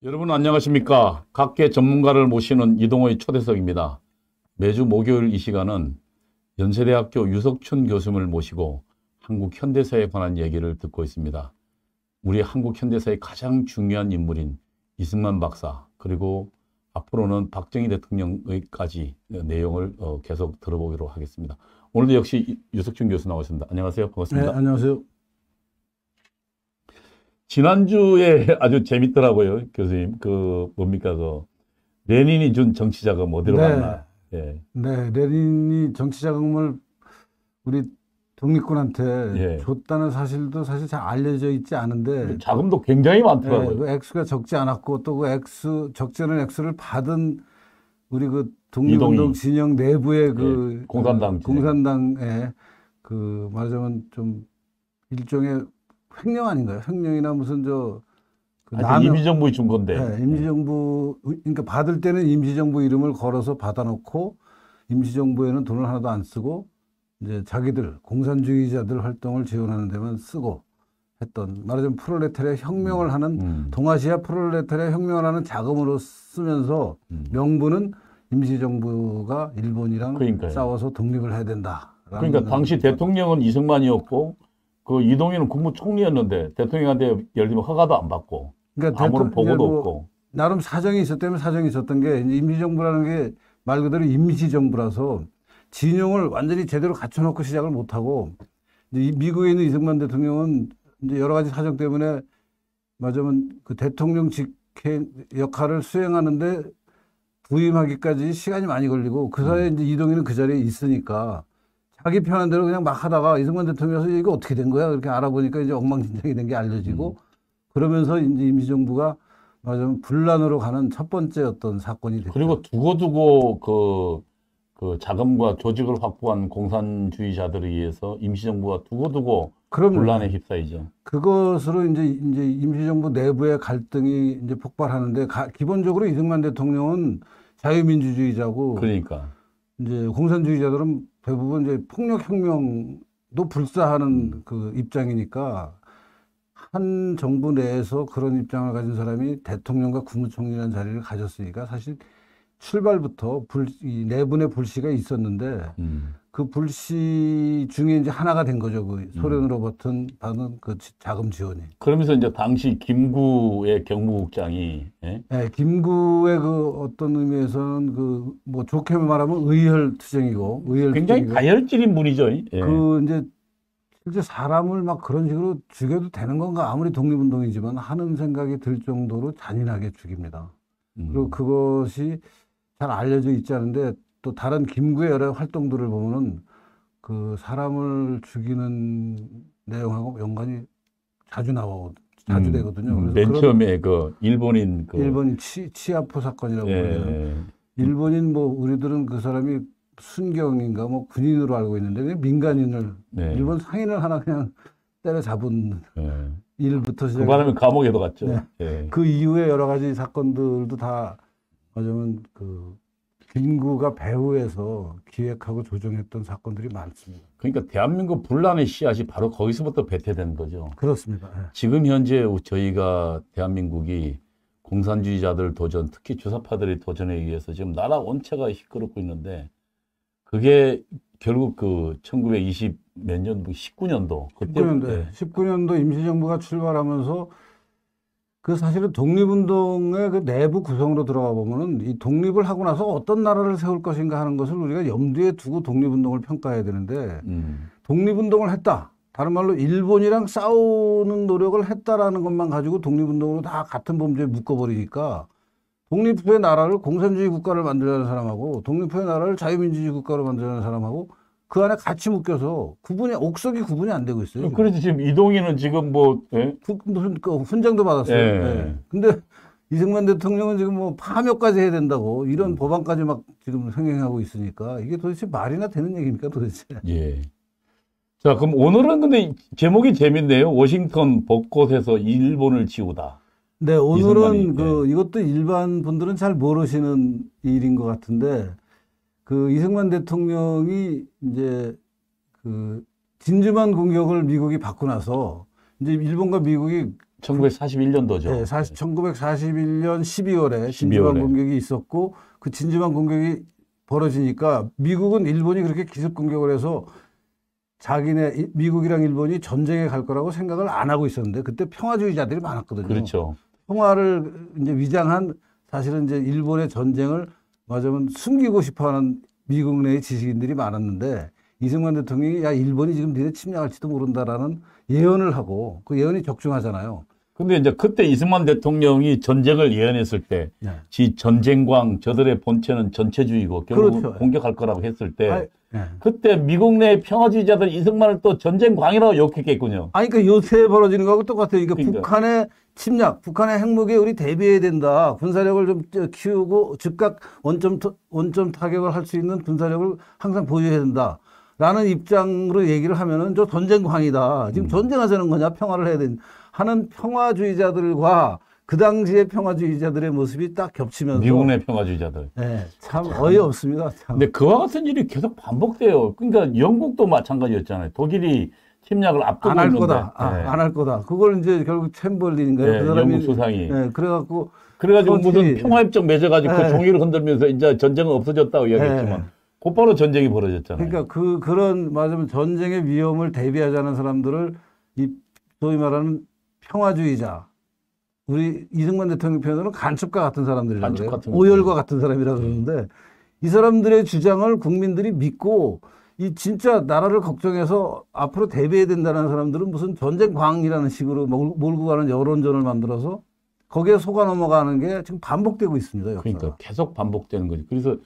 여러분 안녕하십니까? 각계 전문가를 모시는 이동호의 초대석입니다. 매주 목요일 이 시간은 연세대학교 유석춘 교수님을 모시고 한국 현대사에 관한 얘기를 듣고 있습니다. 우리 한국 현대사의 가장 중요한 인물인 이승만 박사, 그리고 앞으로는 박정희 대통령의까지 내용을 계속 들어보기로 하겠습니다. 오늘도 역시 유석춘 교수 나오셨습니다. 안녕하세요. 반갑습니다. 네, 안녕하세요. 지난주에 아주 재밌더라고요, 교수님. 뭡니까, 레닌이 준 정치 자금 어디로 네, 갔나? 예. 네, 레닌이 정치 자금을 우리 독립군한테 예. 줬다는 사실도 사실 잘 알려져 있지 않은데, 자금도 굉장히 많더라고요. 그 액수가 적지 않았고, 또 적지 않은 액수를 받은 우리 그 독립운동 이동희. 진영 내부의 예, 공산당 진영. 공산당의 말하자면 좀 일종의 횡령 아닌가요? 횡령이나 무슨 임시정부에 준 건데. 네, 임시정부, 그러니까 받을 때는 임시정부 이름을 걸어서 받아놓고 임시정부에는 돈을 하나도 안 쓰고 이제 자기들 공산주의자들 활동을 지원하는 데만 쓰고 했던, 말하자면 프롤레타리아 혁명을 하는 동아시아 프롤레타리아 혁명을 하는 자금으로 쓰면서 명분은 임시정부가 일본이랑 그러니까요. 싸워서 독립을 해야 된다. 그러니까 당시 대통령은 이승만이었고 그 이동희는 국무총리였는데 대통령한테 예를 들면 허가도 안 받고 그러니까 아무런 보고도 없고. 나름 사정이 있었다면 사정이 있었던 게, 이제 임시정부라는 게 말 그대로 임시정부라서 진영을 완전히 제대로 갖춰놓고 시작을 못하고, 이제 미국에 있는 이승만 대통령은 이제 여러 가지 사정 때문에 맞으면 그 대통령 직행 역할을 수행하는데 부임하기까지 시간이 많이 걸리고, 그 사이에 이제 이동희는 그 자리에 있으니까 자기 편한 대로 그냥 막 하다가 이승만 대통령이 와서 이거 어떻게 된 거야? 그렇게 알아보니까 이제 엉망진창이 된 게 알려지고, 그러면서 이제 임시정부가 맞으면 분란으로 가는 첫 번째 어떤 사건이 됐죠. 그리고 두고두고 그 자금과 조직을 확보한 공산주의자들에 의해서 임시정부가 두고두고 분란에 휩싸이죠. 그것으로 이제 임시정부 내부의 갈등이 이제 폭발하는데, 기본적으로 이승만 대통령은 자유민주주의자고, 그러니까. 이제 공산주의자들은 대부분 이제 폭력혁명도 불사하는 그 입장이니까, 한 정부 내에서 그런 입장을 가진 사람이 대통령과 국무총리라는 자리를 가졌으니까 사실 출발부터 이 내분의 불씨가 있었는데, 그 불씨 중에 이제 하나가 된 거죠. 그 소련으로부터 받은 그 자금 지원이. 그러면서 이제 당시 김구의 경무국장이, 예? 네, 김구의 그 어떤 의미에서는 그 뭐 좋게 말하면 의혈투쟁이고, 굉장히 다혈질인 분이죠. 예. 그 이제 실제 사람을 막 그런 식으로 죽여도 되는 건가, 아무리 독립운동이지만 하는 생각이 들 정도로 잔인하게 죽입니다. 그리고 그것이 잘 알려져 있지 않은데, 또 다른 김구의 여러 활동들을 보면은 그 사람을 죽이는 내용하고 연관이 자주 되거든요. 그래서 맨 처음에 일본인 치아포 사건이라고 예, 그러잖아요. 일본인 우리들은 그 사람이 순경인가 군인으로 알고 있는데, 그냥 민간인을 일본 상인을 하나 그냥 때려잡은 일부터 시작. 그 바람에 감옥에도 갔죠. 네. 예. 그 이후에 여러 가지 사건들도 다 어쩌면 김구가 배후에서 기획하고 조정했던 사건들이 많습니다. 그러니까 대한민국 분란의 씨앗이 바로 거기서부터 배태된 거죠. 그렇습니다. 네. 지금 현재 저희가 대한민국이 공산주의자들 도전, 특히 주사파들의 도전에 의해서 지금 나라 원체가 시끄럽고 있는데, 그게 결국 1920 몇 년도, 19년도. 19년도 임시정부가 출발하면서, 그 사실은 독립운동의 그 내부 구성으로 들어가 보면은 이 독립을 하고 나서 어떤 나라를 세울 것인가 하는 것을 우리가 염두에 두고 독립운동을 평가해야 되는데, 독립운동을 했다. 다른 말로 일본이랑 싸우는 노력을 했다라는 것만 가지고 독립운동으로 다 같은 범주에 묶어버리니까, 독립 후의 나라를 공산주의 국가를 만들려는 사람하고 독립 후의 나라를 자유민주주의 국가로 만들려는 사람하고 그 안에 같이 묶여서 옥석이 구분이 안 되고 있어요. 그래서 지금 이동희는 지금 무슨 훈장도 받았어요. 예. 근데 이승만 대통령은 지금 파묘까지 해야 된다고 이런 법안까지 막 지금 행행하고 있으니까, 이게 도대체 말이나 되는 얘기입니까, 도대체? 예. 자, 그럼 오늘은 근데 제목이 재밌네요. 워싱턴 벚꽃에서 일본을 지우다. 네, 오늘은 이것도 일반 분들은 잘 모르시는 일인 것 같은데, 이승만 대통령이 이제 진주만 공격을 미국이 받고 나서 이제 일본과 미국이 1941년도죠. 네, 1941년 12월에 12월에. 진주만 공격이 있었고 그 진주만 공격이 벌어지니까 미국은 일본이 그렇게 기습 공격을 해서 미국이랑 일본이 전쟁에 갈 거라고 생각을 안 하고 있었는데 그때 평화주의자들이 많았거든요. 그렇죠. 평화를 이제 위장한 사실은 이제 일본의 전쟁을 맞으면 숨기고 싶어하는 미국 내의 지식인들이 많았는데 이승만 대통령이 야 일본이 지금 니네 침략할지도 모른다라는 예언을 하고 그 예언이 적중하잖아요. 근데 이제 그때 이승만 대통령이 전쟁을 예언했을 때, 네. 지 전쟁광 저들의 본체는 전체주의고 결국 그렇죠. 공격할 거라고 했을 때, 네. 그때 미국 내 평화주의자들 이승만을 또 전쟁광이라고 욕했겠군요. 아니, 그러니까 요새 벌어지는 거하고 똑같아요. 그러니까 그러니까. 북한의 침략, 북한의 핵무기에 우리 대비해야 된다. 군사력을 좀 키우고 즉각 원점 타격을 할 수 있는 군사력을 항상 보유해야 된다. 라는 입장으로 얘기를 하면은 저 전쟁광이다. 지금 전쟁하자는 거냐? 평화를 해야 된다. 하는 평화주의자들과 그 당시의 평화주의자들의 모습이 딱 겹치면서 미국 내 평화주의자들. 네, 참 어이없습니다. 참. 근데 그와 같은 일이 계속 반복돼요. 그러니까 영국도 마찬가지였잖아요. 독일이 침략을 앞두고 안 할 있는데. 거다. 안 할 거다. 그걸 이제 결국 챔벌린인가요? 네, 그 사람이 영국 수상이. 네, 그래가지고 무슨 평화협정 맺어가지고 그 네. 종이를 흔들면서 이제 전쟁은 없어졌다고 이야기했지만 곧바로 전쟁이 벌어졌잖아요. 그러니까 그런 맞으면 전쟁의 위험을 대비하자는 사람들을 소위 말하는 평화주의자, 우리 이승만 대통령 표현으로는 간첩과 같은 사람들이라고 간첩 그래요. 같은 오열과 같은 사람이라 그러는데 이 사람들의 주장을 국민들이 믿고 이 진짜 나라를 걱정해서 앞으로 대비해야 된다는 사람들은 무슨 전쟁광이라는 식으로 몰고 가는 여론전을 만들어서 거기에 속아 넘어가는 게 지금 반복되고 있습니다. 역사가. 그러니까 계속 반복되는 거죠. 그래서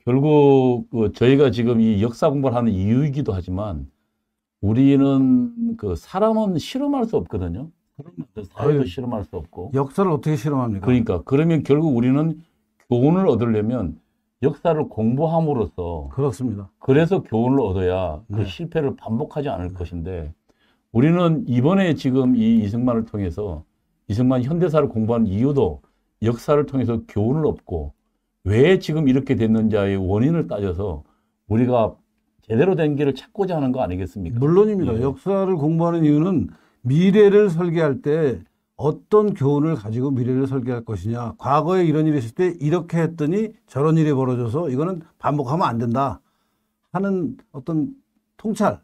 결국 저희가 지금 이 역사 공부를 하는 이유이기도 하지만 우리는 그 사람은 실험할 수 없거든요. 사회도 실험할 수 없고. 역사를 어떻게 실험합니까? 그러니까 그러면 결국 우리는 교훈을 얻으려면 역사를 공부함으로써 그렇습니다. 그래서 교훈을 얻어야 그 네. 실패를 반복하지 않을 것인데 우리는 이번에 지금 이 이승만을 통해서 이승만 현대사를 공부하는 이유도 역사를 통해서 교훈을 얻고 왜 지금 이렇게 됐는지의 원인을 따져서 우리가 제대로 된 길을 찾고자 하는 거 아니겠습니까? 물론입니다. 예. 역사를 공부하는 이유는 미래를 설계할 때 어떤 교훈을 가지고 미래를 설계할 것이냐. 과거에 이런 일이 있을 때 이렇게 했더니 저런 일이 벌어져서 이거는 반복하면 안 된다 하는 어떤 통찰,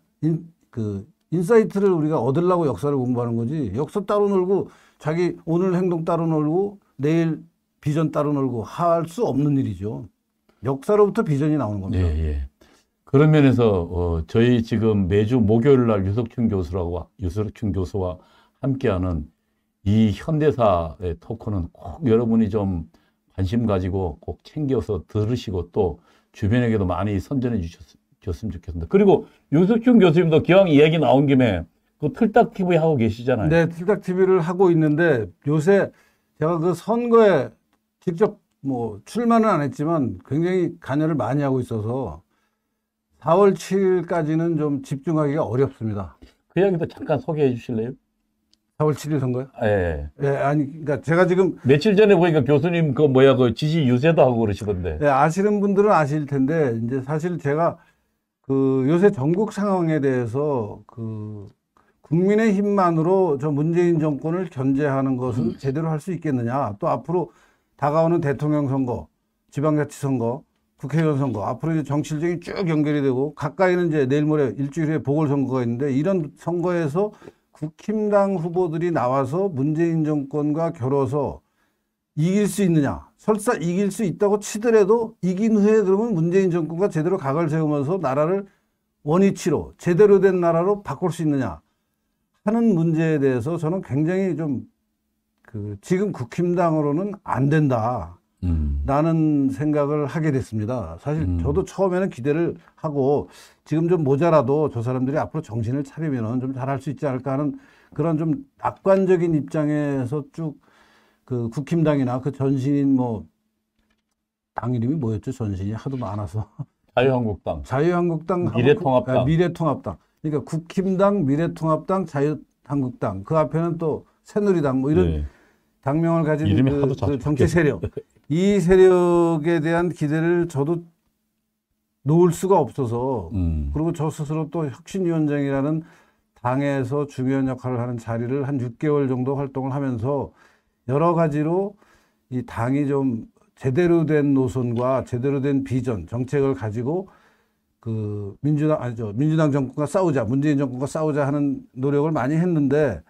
인사이트를 우리가 얻으려고 역사를 공부하는 거지. 역사 따로 놀고 자기 오늘 행동 따로 놀고 내일 비전 따로 놀고 할 수 없는 일이죠. 역사로부터 비전이 나오는 겁니다. 예, 예. 그런 면에서 저희 지금 매주 목요일 날 유석춘 교수와 함께하는 이 현대사의 토크는 꼭 여러분이 좀 관심 가지고 꼭 챙겨서 들으시고 또 주변에게도 많이 선전해 주셨으면 좋겠습니다. 그리고 유석춘 교수님도 기왕 이야기 나온 김에 그 틀딱 TV 하고 계시잖아요. 네, 틀딱 TV를 하고 있는데 요새 제가 그 선거에 직접 뭐 출마는 안 했지만 굉장히 관여를 많이 하고 있어서 4월 7일까지는 좀 집중하기가 어렵습니다. 그 이야기도 잠깐 소개해 주실래요? 4월 7일 선거요? 예. 예, 아니, 그러니까 제가 지금 며칠 전에 보니까 교수님 그 지지 유세도 하고 그러시던데. 예, 아시는 분들은 아실 텐데 이제 사실 제가 그 요새 전국 상황에 대해서 그 국민의힘만으로 저 문재인 정권을 견제하는 것은 제대로 할 수 있겠느냐. 또 앞으로 다가오는 대통령 선거, 지방자치 선거, 국회의원 선거, 앞으로 이제 정치일정이 쭉 연결이 되고 가까이는 이제 내일 모레 일주일 후에 보궐선거가 있는데 이런 선거에서 국힘당 후보들이 나와서 문재인 정권과 겨뤄서 이길 수 있느냐. 설사 이길 수 있다고 치더라도 이긴 후에 그러면 문재인 정권과 제대로 각을 세우면서 나라를 원위치로 제대로 된 나라로 바꿀 수 있느냐 하는 문제에 대해서 저는 굉장히 좀 지금 국힘당으로는 안 된다. 라는 생각을 하게 됐습니다. 사실 저도 처음에는 기대를 하고 지금 좀 모자라도 저 사람들이 앞으로 정신을 차리면 좀 잘할 수 있지 않을까 하는 그런 좀 낙관적인 입장에서 쭉 그 국힘당이나 그 전신인 뭐 당 이름이 뭐였죠? 전신이 하도 많아서 자유한국당. 자유한국당, 미래통합당. 미래통합당. 그러니까 국힘당, 미래통합당, 자유한국당. 그 앞에는 또 새누리당 뭐 이런 네. 당명을 가진 이름이 하도 그 정치 세력. 이 세력에 대한 기대를 저도 놓을 수가 없어서 그리고 저 스스로 또 혁신위원장이라는 당에서 중요한 역할을 하는 자리를 한 6개월 정도 활동을 하면서 여러 가지로 이 당이 좀 제대로 된 노선과 제대로 된 비전, 정책을 가지고 그 민주당 정권과 싸우자, 문재인 정권과 싸우자 하는 노력을 많이 했는데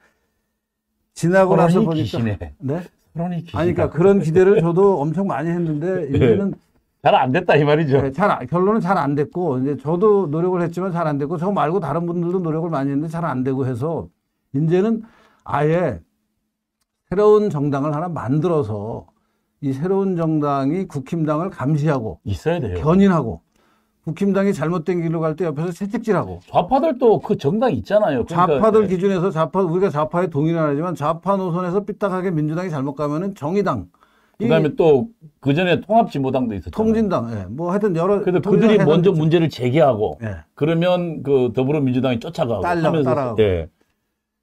지나고 나서 보니까 기시네. 네? 서론이 기시다. 아니 그러니까 그런 기대를 저도 엄청 많이 했는데 이제는 잘 안 됐다 이 말이죠. 네, 결론은 잘 안 됐고 이제 저도 노력을 했지만 잘 안 됐고 저 말고 다른 분들도 노력을 많이 했는데 잘 안 되고 해서 이제는 아예 새로운 정당을 하나 만들어서 이 새로운 정당이 국힘당을 감시하고 있어야 돼요. 견인하고 국힘당이 잘못된 길로 갈 때 옆에서 채찍질하고 좌파들도 그 정당 있잖아요. 그러니까, 좌파들 기준에서 우리가 좌파에 동의는 안 하지만 좌파 노선에서 삐딱하게 민주당이 잘못 가면은 정의당 그다음에 또 그 전에 통합진보당도 있었잖아요. 통진당, 예. 뭐 하여튼 여러. 그래서 그들이 먼저 해당됐죠. 문제를 제기하고 예. 그러면 그 더불어민주당이 쫓아가고 따라가고. 예.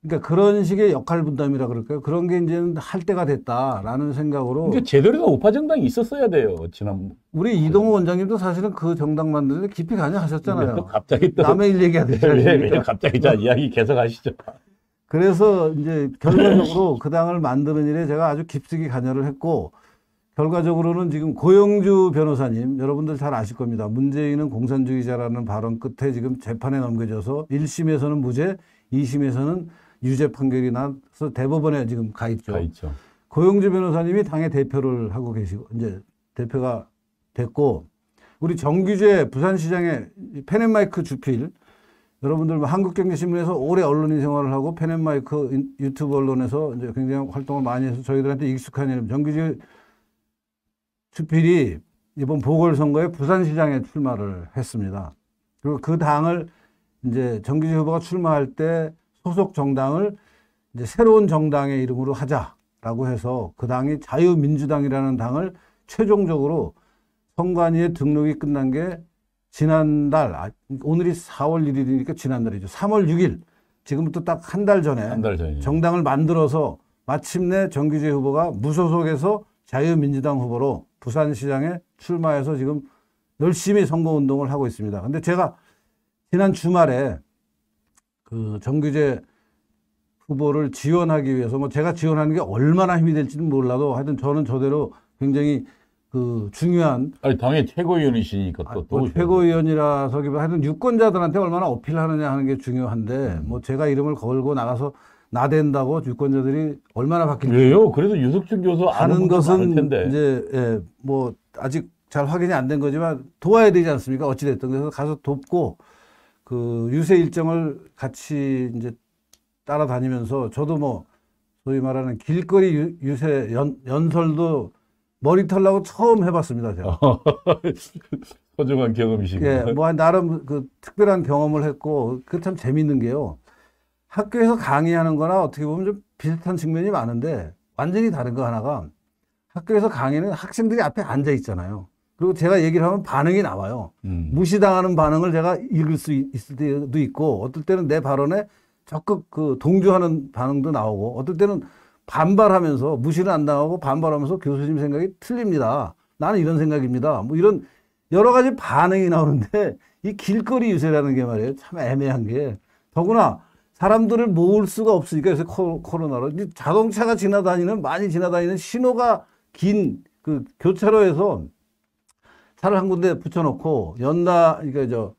그러니까 그런 식의 역할 분담이라 그럴까요? 그런 게 이제는 할 때가 됐다라는 생각으로. 그러니까 제대로 된 우파 정당이 있었어야 돼요. 지난 우리 이동호 원장님도 사실은 그 정당 만드는데 깊이 관여하셨잖아요. 또 갑자기 또 남의 일 얘기하듯이. 왜 갑자기 자 이야기 계속 하시죠. 그래서 이제 결과적으로 그 당을 만드는 일에 제가 아주 깊숙이 관여를 했고 결과적으로는 지금 고영주 변호사님 여러분들 잘 아실 겁니다. 문재인은 공산주의자라는 발언 끝에 지금 재판에 넘겨져서 1심에서는 무죄, 2심에서는 유죄 판결이 나서 대법원에 지금 가 있죠. 고영주 변호사님이 당의 대표를 하고 계시고 이제 대표가 됐고 우리 정규재 부산시장의 펜앤마이크 주필 여러분들 한국경제신문에서 오래 언론인 생활을 하고 펜앤마이크 유튜브 언론에서 이제 굉장히 활동을 많이 해서 저희들한테 익숙한 이름 정규재 주필이 이번 보궐선거에 부산시장에 출마를 했습니다. 그리고 그 당을 이제 정규재 후보가 출마할 때 소속 정당을 이제 새로운 정당의 이름으로 하자라고 해서 그 당이 자유민주당이라는 당을 최종적으로 선관위에 등록이 끝난 게 지난달, 오늘이 4월 1일이니까 지난달이죠. 3월 6일, 지금부터 딱 한 달 전에 정당을 만들어서 마침내 정규재 후보가 무소속에서 자유민주당 후보로 부산시장에 출마해서 지금 열심히 선거운동을 하고 있습니다. 근데 제가 지난 주말에 그 정규재 후보를 지원하기 위해서 뭐 제가 지원하는 게 얼마나 힘이 될지는 몰라도 하여튼 저는 저대로 굉장히 그 중요한 아니 당의 최고위원이시니까 또 최고위원이라서기보다 하여튼 유권자들한테 얼마나 어필하느냐 하는 게 중요한데 뭐 제가 이름을 걸고 나가서 나댄다고 유권자들이 얼마나 바뀔지 왜요? 그래도 유석준 교수 하는 것은 텐데. 이제 예, 뭐 아직 잘 확인이 안 된 거지만 도와야 되지 않습니까? 어찌 됐든 그래서 가서 돕고 그 유세 일정을 같이 이제 따라다니면서 저도 뭐 소위 말하는 길거리 유세 연설도 머리 털라고 처음 해봤습니다. 제가. 소중한 경험이시군요. 예, 뭐 나름 그 특별한 경험을 했고 그 참 재밌는 게요. 학교에서 강의하는 거나 어떻게 보면 좀 비슷한 측면이 많은데 완전히 다른 거 하나가 학교에서 강의는 학생들이 앞에 앉아 있잖아요. 그리고 제가 얘기를 하면 반응이 나와요. 무시당하는 반응을 제가 읽을 수 있을 때도 있고 어떨 때는 내 발언에 적극 그 동조하는 반응도 나오고 어떨 때는 반발하면서 무시를 안 당하고 반발하면서 교수님 생각이 틀립니다. 나는 이런 생각입니다. 뭐 이런 여러 가지 반응이 나오는데 이 길거리 유세라는 게 말이에요. 참 애매한 게 더구나 사람들을 모을 수가 없으니까 요새 코로나로 자동차가 많이 지나다니는 신호가 긴 그 교차로에서 차를 한 군데 붙여놓고 그러니까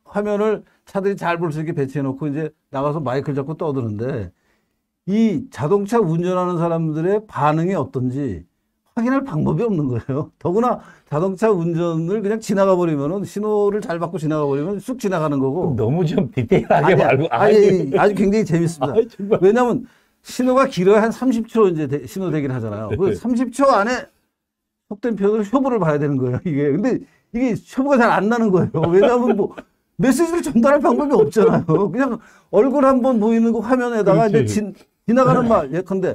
화면을 차들이 잘 볼 수 있게 배치해놓고 이제 나가서 마이크를 잡고 떠드는데 이 자동차 운전하는 사람들의 반응이 어떤지 확인할 방법이 없는 거예요. 더구나 자동차 운전을 그냥 지나가 버리면은 신호를 잘 받고 지나가 버리면 쑥 지나가는 거고. 너무 좀 디테일하게 말고. 아주 굉장히 재밌습니다. 왜냐하면 신호가 길어야 한 30초 이제 신호 대기를 하잖아요. 그 30초 안에 속된 표현으로 효부를 봐야 되는 거예요. 이게 근데 이게 효부가 잘 안 나는 거예요. 왜냐하면 뭐 메시지를 전달할 방법이 없잖아요. 그냥 얼굴 한번 보이는 거 화면에다가 이제 지나가는 말 예컨대.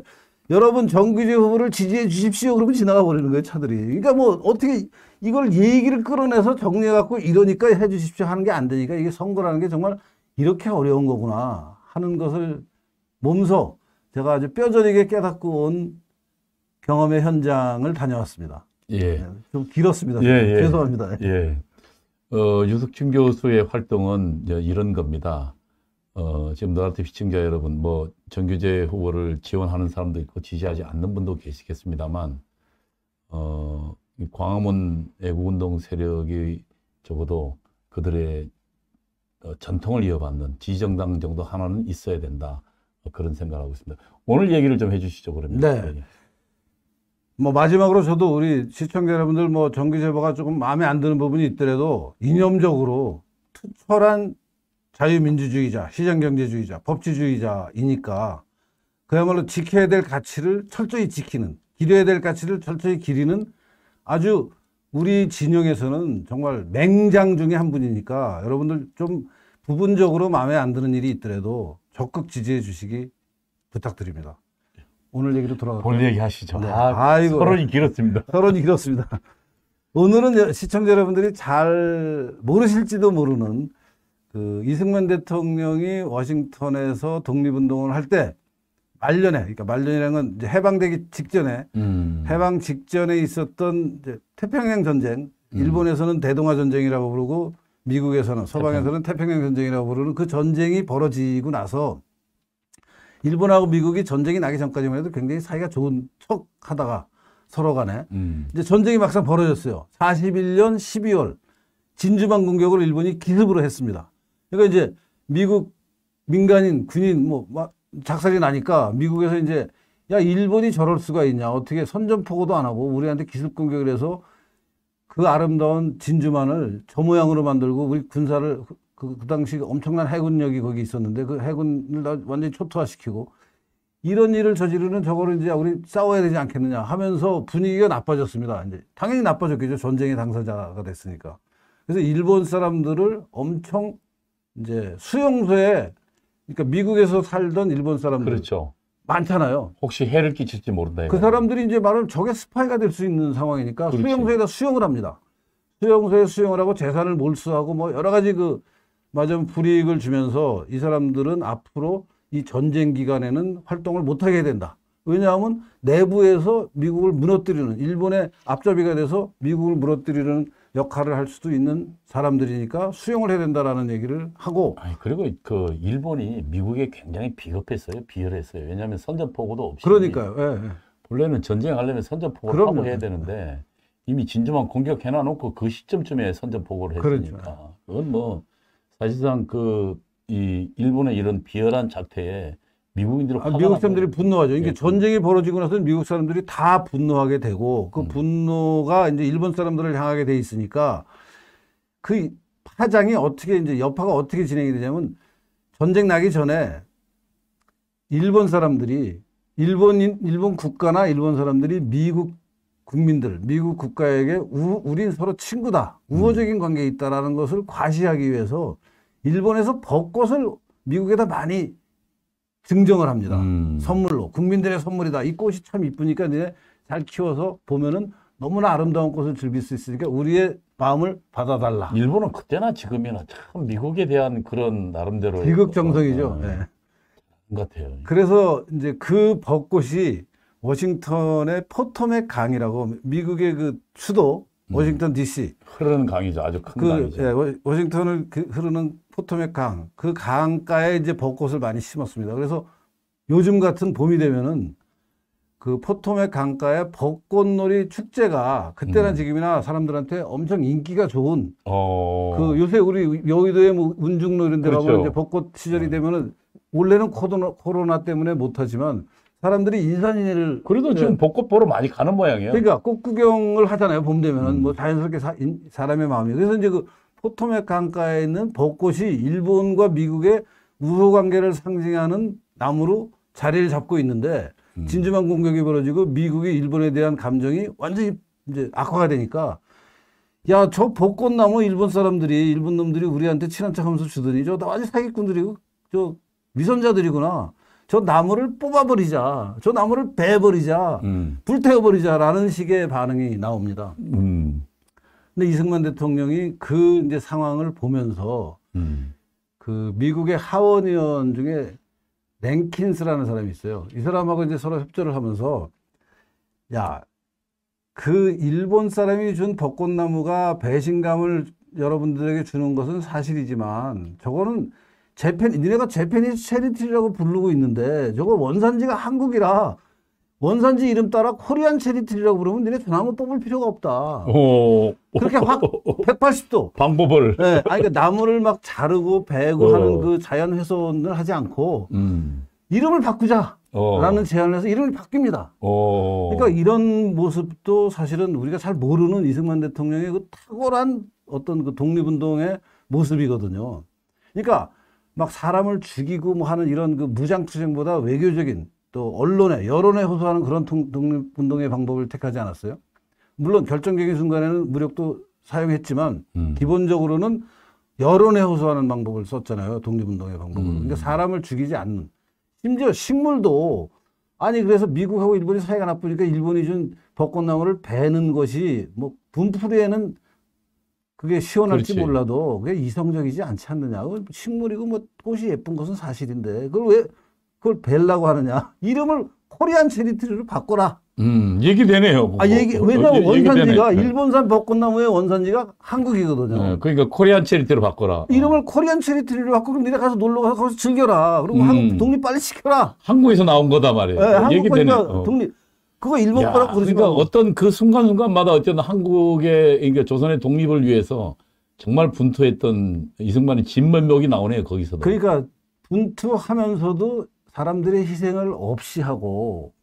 여러분 정규재 후보를 지지해 주십시오. 그러면 지나가 버리는 거예요, 차들이. 그러니까 뭐 어떻게 이걸 얘기를 끌어내서 정리해 갖고 이러니까 해 주십시오 하는 게 안 되니까 이게 선거라는 게 정말 이렇게 어려운 거구나 하는 것을 몸소 제가 아주 뼈저리게 깨닫고 온 경험의 현장을 다녀왔습니다. 예. 좀 길었습니다. 죄송합니다. 예. 유석준 교수의 활동은 이런 겁니다. 지금 너한테 시청자 여러분, 뭐 정규재 후보를 지원하는 사람도 있고 지지하지 않는 분도 계시겠습니다만, 이 광화문 애국운동 세력이 적어도 그들의 전통을 이어받는 지지정당 정도 하나는 있어야 된다. 그런 생각을 하고 있습니다. 오늘 얘기를 좀 해주시죠, 그러면. 네. 뭐 마지막으로 저도 우리 시청자 여러분들 뭐 정규재보가 조금 마음에 안 드는 부분이 있더라도 이념적으로 투철한 자유민주주의자, 시장경제주의자, 법치주의자이니까 그야말로 지켜야 될 가치를 철저히 지키는, 기려야 될 가치를 철저히 기리는 아주 우리 진영에서는 정말 맹장 중에 한 분이니까 여러분들 좀 부분적으로 마음에 안 드는 일이 있더라도 적극 지지해 주시기 부탁드립니다. 오늘 얘기로 돌아갈까요? 오늘 얘기 하시죠. 네. 아이고. 서론이 길었습니다. 서론이 길었습니다. 오늘은 시청자 여러분들이 잘 모르실지도 모르는 그 이승만 대통령이 워싱턴에서 독립운동을 할 때 말년에, 그러니까 말년이라는 건 이제 해방되기 직전에, 해방 직전에 있었던 이제 태평양 전쟁, 일본에서는 대동아 전쟁이라고 부르고 미국에서는, 서방에서는 태평양 전쟁이라고 부르는 그 전쟁이 벌어지고 나서 일본하고 미국이 전쟁이 나기 전까지만 해도 굉장히 사이가 좋은 척 하다가 서로 간에 이제 전쟁이 막상 벌어졌어요. 41년 12월 진주만 공격을 일본이 기습으로 했습니다. 그러니까 이제 미국 민간인, 군인 뭐 작살이 나니까 미국에서 이제 야, 일본이 저럴 수가 있냐. 어떻게 선전포고도 안 하고 우리한테 기습 공격을 해서 그 아름다운 진주만을 저 모양으로 만들고 우리 군사를 그 당시 엄청난 해군력이 거기 있었는데 그 해군을 완전히 초토화시키고 이런 일을 저지르는 저거를 이제 우리 싸워야 되지 않겠느냐 하면서 분위기가 나빠졌습니다. 이제 당연히 나빠졌겠죠. 전쟁의 당사자가 됐으니까. 그래서 일본 사람들을 엄청 이제 수용소에, 그러니까 미국에서 살던 일본 사람들. 그렇죠. 많잖아요. 혹시 해를 끼칠지 모른다. 그 사람들이 이제 말하면 적의 스파이가 될 수 있는 상황이니까 그렇지. 수용소에다 수용을 합니다. 수용소에 수용을 하고 재산을 몰수하고 뭐 여러 가지 그 맞은 불이익을 주면서 이 사람들은 앞으로 이 전쟁 기간에는 활동을 못하게 된다. 왜냐하면 내부에서 미국을 무너뜨리는, 일본의 앞잡이가 돼서 미국을 무너뜨리는 역할을 할 수도 있는 사람들이니까 수용을 해야 된다라는 얘기를 하고. 아니, 그리고 그 일본이 미국에 굉장히 비겁했어요. 비열했어요. 왜냐하면 선전포고도 없이. 그러니까요. 예, 예. 원래는 전쟁하려면 선전포고를 하고 해야 되는데 이미 진주만 공격해놔놓고 그 시점쯤에 선전포고를 했으니까. 그렇죠. 그건 뭐 사실상 이 일본의 이런 비열한 자태에 미국인들이 미국 사람들이 분노하죠. 이게 예. 전쟁이 벌어지고 나서는 미국 사람들이 다 분노하게 되고 그 분노가 이제 일본 사람들을 향하게 돼 있으니까 그 파장이 어떻게 이제 여파가 어떻게 진행이 되냐면 전쟁 나기 전에 일본 사람들이 일본 국가나 일본 사람들이 미국 국민들, 미국 국가에게 우린 서로 친구다, 우호적인 관계에 있다라는 것을 과시하기 위해서 일본에서 벚꽃을 미국에다 많이 증정을 합니다. 선물로. 국민들의 선물이다. 이 꽃이 참 이쁘니까 이제 잘 키워서 보면은 너무나 아름다운 꽃을 즐길 수 있으니까 우리의 마음을 받아달라. 일본은 그때나 지금이나 참 미국에 대한 그런 나름대로 비극정성이죠. 네. 같아요. 그래서 이제 그 벚꽃이 워싱턴의 포토맥 강이라고 미국의 그 수도 워싱턴 DC 흐르는 강이죠. 아주 큰 강이죠. 예, 워싱턴을 흐르는 포토맥 강, 그 강가에 이제 벚꽃을 많이 심었습니다. 그래서 요즘 같은 봄이 되면은 그 포토맥 강가에 벚꽃놀이 축제가 그때나 지금이나 사람들한테 엄청 인기가 좋은 그 요새 우리 여의도에 뭐 운중로 이런 데 가면 그렇죠. 이제 벚꽃 시절이 되면은 원래는 코로나 때문에 못하지만 사람들이 인산인해를 그래도 지금 벚꽃 보러 많이 가는 모양이에요. 그러니까 꽃 구경을 하잖아요. 봄 되면은 뭐 자연스럽게 사람의 마음이. 그래서 이제 그 포토맥 강가에 있는 벚꽃이 일본과 미국의 우호 관계를 상징하는 나무로 자리를 잡고 있는데 진주만 공격이 벌어지고 미국이 일본에 대한 감정이 완전히 이제 악화가 되니까 야, 저 벚꽃나무 일본 사람들이 일본 놈들이 우리한테 친한 척하면서 주더니 저 완전 사기꾼들이고 저 위선자들이구나. 저 나무를 뽑아버리자. 저 나무를 베버리자. 불태워버리자라는 식의 반응이 나옵니다. 근데 이승만 대통령이 그 이제 상황을 보면서 그 미국의 하원 의원 중에 랭킨스라는 사람이 있어요. 이 사람하고 이제 서로 협조를 하면서 야, 그 일본 사람이 준 벚꽃나무가 배신감을 여러분들에게 주는 것은 사실이지만 저거는 니네가 재패니스 체리티라고 부르고 있는데 저거 원산지가 한국이라 원산지 이름 따라 코리안 체리티라고 부르면 니네 소나무 뽑을 필요가 없다. 그렇게 확 180도. 방법을. 네, 아니, 그러니까 나무를 막 자르고 베고 하는 그 자연 훼손을 하지 않고 이름을 바꾸자라는 제안을 해서 이름이 바뀝니다. 그러니까 이런 모습도 사실은 우리가 잘 모르는 이승만 대통령의 그 탁월한 어떤 그 독립운동의 모습이거든요. 그러니까 막 사람을 죽이고 뭐 하는 이런 그 무장투쟁보다 외교적인 또 언론에 여론에 호소하는 그런 독립운동의 방법을 택하지 않았어요. 물론 결정적인 순간에는 무력도 사용했지만 기본적으로는 여론에 호소하는 방법을 썼잖아요. 독립운동의 방법으로. 그러니까 사람을 죽이지 않는. 심지어 식물도 아니 그래서 미국하고 일본이 사이가 나쁘니까 일본이 준 벚꽃나무를 베는 것이 뭐 분풀이에는 그게 시원할지 그렇지. 몰라도 그게 이성적이지 않지 않느냐. 식물이고 뭐 꽃이 예쁜 것은 사실인데 그걸 왜 그걸 베려고 하느냐. 이름을 코리안 체리티로 바꿔라. 얘기되네요. 왜냐면 원산지가 네. 일본산 벚꽃나무의 원산지가 한국이거든요. 네, 그러니까 코리안 체리티로 바꿔라. 이름을 코리안 체리티로 바꾸고 그럼 니네 가서 놀러 가서 거기서 즐겨라. 그리고 한국 독립 빨리 시켜라. 한국에서 나온 거다 말이에요. 네, 한국 얘기되네. 거니까 독립. 그거 일본 거라고 그러지 그러니까 말고. 어떤 그 순간순간마다 어쨌든 한국의, 그러니까 조선의 독립을 위해서 정말 분투했던 이승만의 진면목이 나오네요, 거기서도. 그러니까 분투하면서도 사람들의 희생을 없이 하고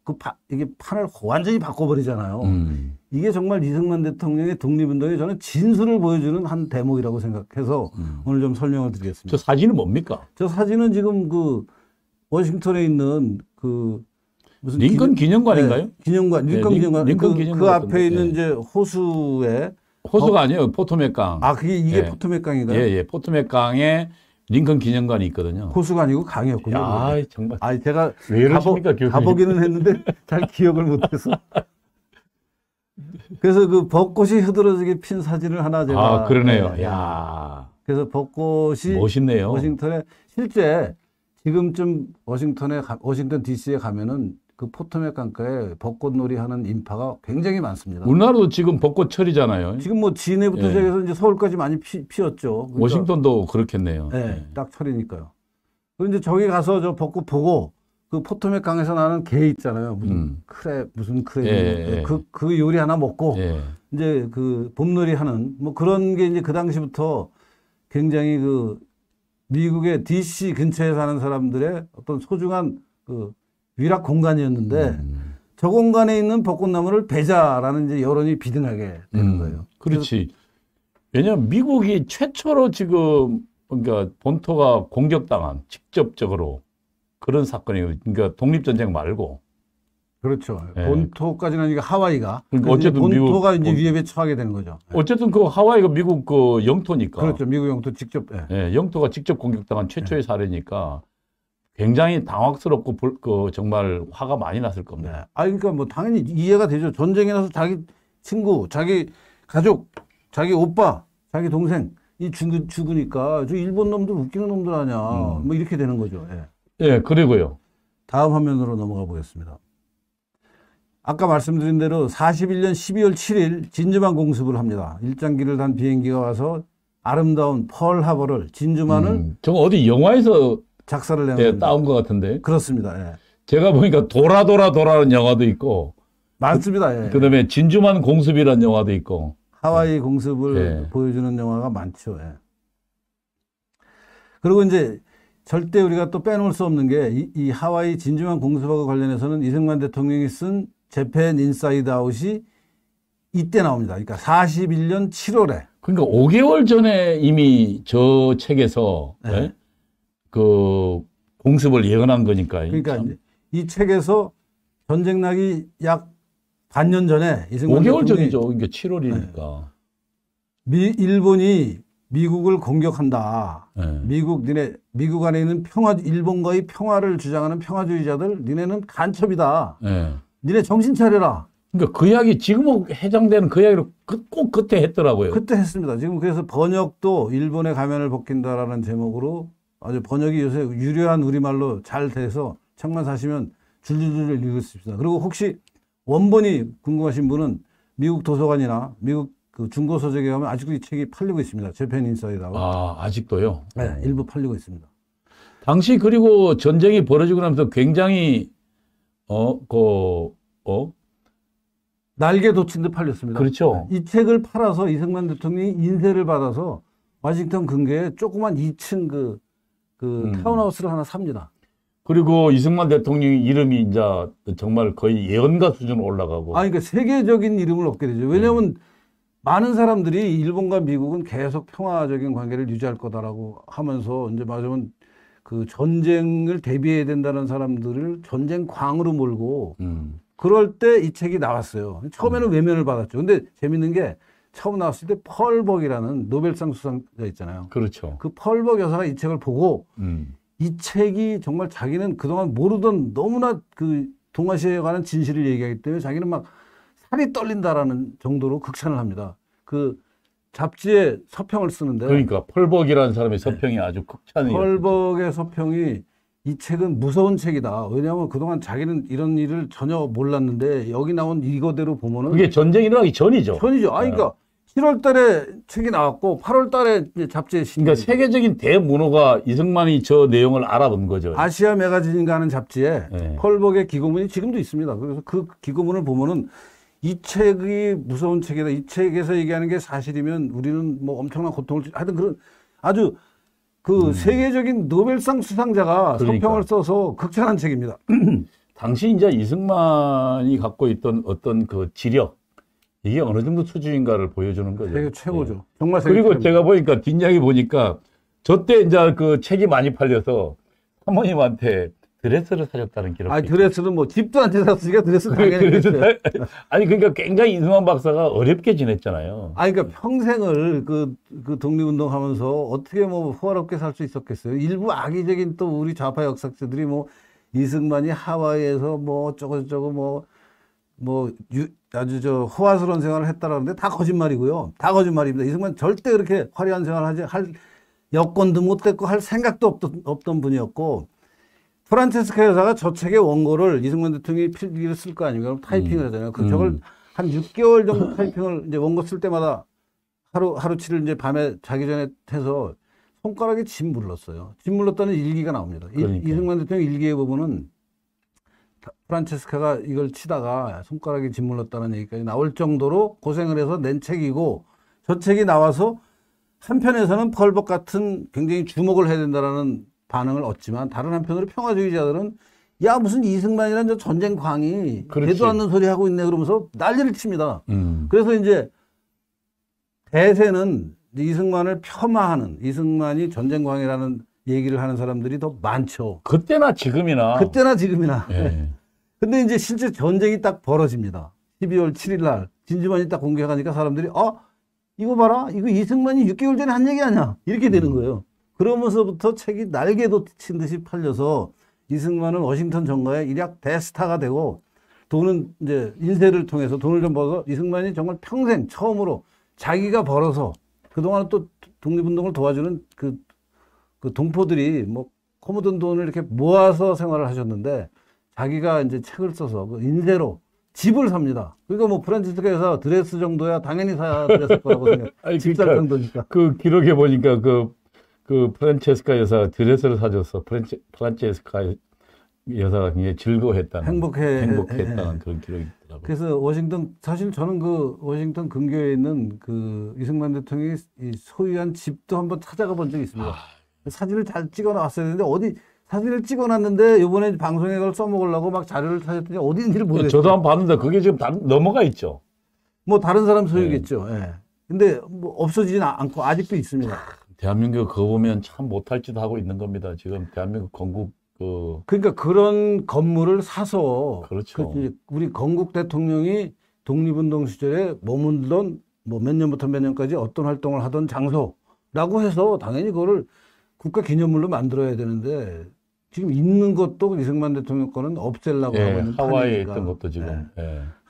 이게 판을 완전히 바꿔버리잖아요. 이게 정말 이승만 대통령의 독립운동에 저는 진수를 보여주는 한 대목이라고 생각해서 오늘 좀 설명을 드리겠습니다. 저 사진은 뭡니까? 저 사진은 지금 그 워싱턴에 있는 그 무슨 링컨 기념관인가요? 네, 기념관, 링컨 네, 기념관. 링컨 그 기념관 앞에 같은데. 있는 예. 이제 호수에 호수가 아니에요. 포토맥 강. 이게 예. 포토맥 강인가요? 예, 예. 포토맥 강에 링컨 기념관이 있거든요. 호수가 아니고 강이었군요. 야, 정말. 제가 왜 이러십니까, 교수님? 가보기는 했는데 잘 기억을 못해서. 그래서 그 벚꽃이 흐드러지게 핀 사진을 하나 제가. 그러네요. 네, 야, 그래서 벚꽃이 멋있네요. 워싱턴에 실제 지금쯤 워싱턴 DC에 가면은 그 포토맥 강가에 벚꽃놀이 하는 인파가 굉장히 많습니다. 우리나라도 지금 벚꽃철이잖아요. 지금 뭐 진해부터 예. 시작해서 이제 서울까지 많이 피었죠. 그러니까, 워싱턴도 그렇겠네요. 네, 딱 철이니까요. 그리고 이제 저기 가서 저 벚꽃 보고 그 포토맥 강에서 나는 게 있잖아요. 무슨 크랩, 예. 그 요리 하나 먹고 예. 이제 그 봄놀이 하는 뭐 그런 게 이제 그 당시부터 굉장히 그 미국의 DC 근처에 사는 사람들의 어떤 소중한 그 위락 공간이었는데 저 공간에 있는 벚꽃나무를 베자라는 이제 여론이 비등하게 되는 거예요. 그렇지. 왜냐하면 미국이 최초로 지금 그러니까 본토가 공격당한 직접적으로 그런 사건이에요. 그러니까 독립전쟁 말고. 그렇죠. 예. 본토까지는 아니고 하와이가. 그러니까 그래서 어쨌든 본토가 미국 이제 위협에 처하게 되는 거죠. 어쨌든 그 하와이가 미국 그 영토니까. 그렇죠. 미국 영토 직접. 예. 예, 영토가 직접 공격당한 최초의 사례니까 굉장히 당황스럽고 정말 화가 많이 났을 네. 겁니다. 그러니까 뭐 당연히 이해가 되죠. 전쟁에 나서 자기 친구, 자기 가족, 자기 오빠, 자기 동생 이 죽으니까 저 일본 놈들 웃기는 놈들 아니야. 뭐 이렇게 되는 거죠. 예. 예, 그리고요. 다음 화면으로 넘어가 보겠습니다. 아까 말씀드린 대로 41년 12월 7일 진주만 공습을 합니다. 일장기를 단 비행기가 와서 아름다운 펄하버를 진주만을 저거 어디 영화에서 작사를 내는 예, 겁니다. 따온 것 같은데. 그렇습니다. 예. 제가 보니까 도라도라도라는 영화도 있고, 많습니다. 예. 그다음에 진주만 공습이라는 영화도 있고. 하와이 공습을 예. 보여주는 영화가 많죠. 예. 그리고 이제 절대 우리가 또 빼놓을 수 없는 게 이 하와이 진주만 공습하고 관련해서는 이승만 대통령이 쓴 재팬 인사이드 아웃이 이때 나옵니다. 그러니까 41년 7월에. 그러니까 5개월 전에 이미 저 책에서 네. 예? 그 공습을 예언한 거니까. 그러니까 참. 이제 이 책에서 전쟁 나기 약 반년 전에 이승만 5개월 대통령이 전이죠. 그러니까 7월이니까. 일본이 미국을 공격한다. 예. 미국 안에 있는 일본과의 평화를 주장하는 평화주의자들, 니네는 간첩이다. 예. 니네 정신 차려라. 그러니까 그 이야기 지금 해당되는 그 이야기를 꼭 그때 했더라고요. 그때 했습니다. 지금 그래서 번역도 일본의 가면을 벗긴다라는 제목으로 아주 번역이 요새 유려한 우리말로 잘 돼서 책만 사시면 줄줄줄 읽을 수 있습니다. 그리고 혹시 원본이 궁금하신 분은 미국 도서관이나 미국 그 중고서적에 가면 아직도 이 책이 팔리고 있습니다. 재팬 인사이드 아웃. 아직도요? 네, 일부 팔리고 있습니다. 당시 그리고 전쟁이 벌어지고 나면서 굉장히 날개 돋친 듯 팔렸습니다. 그렇죠. 이 책을 팔아서 이승만 대통령이 인쇄를 받아서 워싱턴 근교에 조그만 2층 타운하우스를 하나 삽니다. 그리고 이승만 대통령 이름이 이제 정말 거의 예언가 수준으로 올라가고. 그러니까 세계적인 이름을 얻게 되죠. 왜냐하면 많은 사람들이 일본과 미국은 계속 평화적인 관계를 유지할 거다라고 하면서 이제 맞으면 그 전쟁을 대비해야 된다는 사람들을 전쟁광으로 몰고 그럴 때 이 책이 나왔어요. 처음에는 외면을 받았죠. 근데 재밌는 게 처음 나왔을 때 펄벅이라는 노벨상 수상자 있잖아요. 그렇죠. 그 펄벅 여사가 이 책을 보고 이 책이 정말 자기는 그동안 모르던 너무나 그 동아시아에 관한 진실을 얘기하기 때문에 자기는 막 살이 떨린다라는 정도로 극찬을 합니다. 그 잡지에 서평을 쓰는데. 그러니까 펄벅이라는 사람의 서평이 아주 극찬이에요. 펄벅의 서평이 이 책은 무서운 책이다. 왜냐하면 그동안 자기는 이런 일을 전혀 몰랐는데 여기 나온 이거대로 보면은 그게 전쟁이 일어나기 전이죠. 전이죠. 그러니까 7월 달에 책이 나왔고 8월 달에 이제 잡지에 그러니까 세계적인 대문호가 이승만이 저 내용을 알아본 거죠. 아시아 매거진인가 하는 잡지에 네. 펄벅의 기고문이 지금도 있습니다. 그래서 그 기고문을 보면은 이 책이 무서운 책이다. 이 책에서 얘기하는 게 사실이면 우리는 뭐 엄청난 고통을 하여튼 그런 아주 그 세계적인 노벨상 수상자가 그러니까. 서평을 써서 극찬한 책입니다. 당시 이제 이승만이 갖고 있던 어떤 그 지력 이게 어느 정도 수준인가를 보여주는 거죠. 세계 최고죠. 예. 정말 세계 그리고 최고입니다. 제가 보니까 뒷이야기 보니까 저 때 이제 그 책이 많이 팔려서 사모님한테 드레스를 사줬다는 기록이. 드레스는 뭐 집도 안 샀으니까 드레스 당연히 했어요. 아니 그러니까 굉장히 이승만 박사가 어렵게 지냈잖아요. 그러니까 평생을 그 독립운동 하면서 어떻게 뭐 호화롭게 살 수 있었겠어요. 일부 악의적인 또 우리 좌파 역사자들이 뭐 이승만이 하와이에서 뭐 어쩌고저쩌고 아주 저 호화스러운 생활을 했다라는데 다 거짓말이고요. 다 거짓말입니다. 이승만 절대 그렇게 화려한 생활을 할 여건도 못 됐고 할 생각도 없던 분이었고 프란체스카 여사가 저 책의 원고를 이승만 대통령이 필기를 쓸 거 아닙니까? 그럼 타이핑을 하잖아요. 저걸 한 6개월 정도 타이핑을 이제 원고 쓸 때마다 하루치를 이제 밤에 자기 전에 해서 손가락에 침 물렀어요. 침 물렀다는 일기가 나옵니다. 이승만 대통령 일기에 보면은 프란체스카가 이걸 치다가 손가락에 침 물렀다는 얘기까지 나올 정도로 고생을 해서 낸 책이고 저 책이 나와서 한편에서는 펄벅 같은 굉장히 주목을 해야 된다라는 반응을 얻지만 다른 한편으로 평화주의자들은 야 무슨 이승만이라는 저 전쟁광이 되도 않는 소리 하고 있네 그러면서 난리를 칩니다. 그래서 이제 대세는 이승만을 폄하하는 이승만이 전쟁광이라는 얘기를 하는 사람들이 더 많죠. 그때나 지금이나. 예. 근데 이제 실제 전쟁이 딱 벌어집니다. 12월 7일 날 진주만이 딱 공개하니까 사람들이 이거 봐라 이거 이승만이 6개월 전에 한 얘기 아니야 이렇게 되는 거예요. 그러면서부터 책이 날개도 친 듯이 팔려서 이승만은 워싱턴 정가의 일약 대스타가 되고 돈은 이제 인쇄를 통해서 돈을 좀 벌어서 이승만이 정말 평생 처음으로 자기가 벌어서 그동안 또 독립운동을 도와주는 그 동포들이 뭐 코묻은 돈을 이렇게 모아서 생활을 하셨는데 자기가 이제 책을 써서 그 인쇄로 집을 삽니다. 그러니까 뭐 프란치스카 여사 드레스 정도야 당연히 사야 됐을 거라고 생각해요. 집 살 정도니까. 그 기록에 보니까 그 프란체스카 여사 드레스를 사줘서 프란체스카 여사가 굉장히 즐거워했다는 행복했다는 그런 기록이 있더라고요. 그래서 사실 저는 그 워싱턴 근교에 있는 그 이승만 대통령이 소유한 집도 한번 찾아가 본 적이 있습니다. 사진을 잘 찍어 놨어야 되는데 어디 사진을 찍어 놨는데 이번에 방송에 그걸 써먹으려고 막 자료를 찾았더니 어디 있는지를 모르겠어요. 저도 한번 봤는데 그게 지금 넘어가 있죠. 뭐 다른 사람 소유겠죠. 예. 근데 뭐 없어지진 않고 아직도 있습니다. 대한민국 그거 보면 참 못할 짓 하고 있는 겁니다. 지금 대한민국 건국 그러니까 그런 건물을 사서 그렇죠. 우리 건국 대통령이 독립운동 시절에 머물던 뭐 몇 년부터 몇 년까지 어떤 활동을 하던 장소라고 해서 당연히 그거를 국가 기념물로 만들어야 되는데 지금 있는 것도 이승만 대통령 거는 없애려고 하고 있는 하와이에 판이니까. 있던 것도 지금.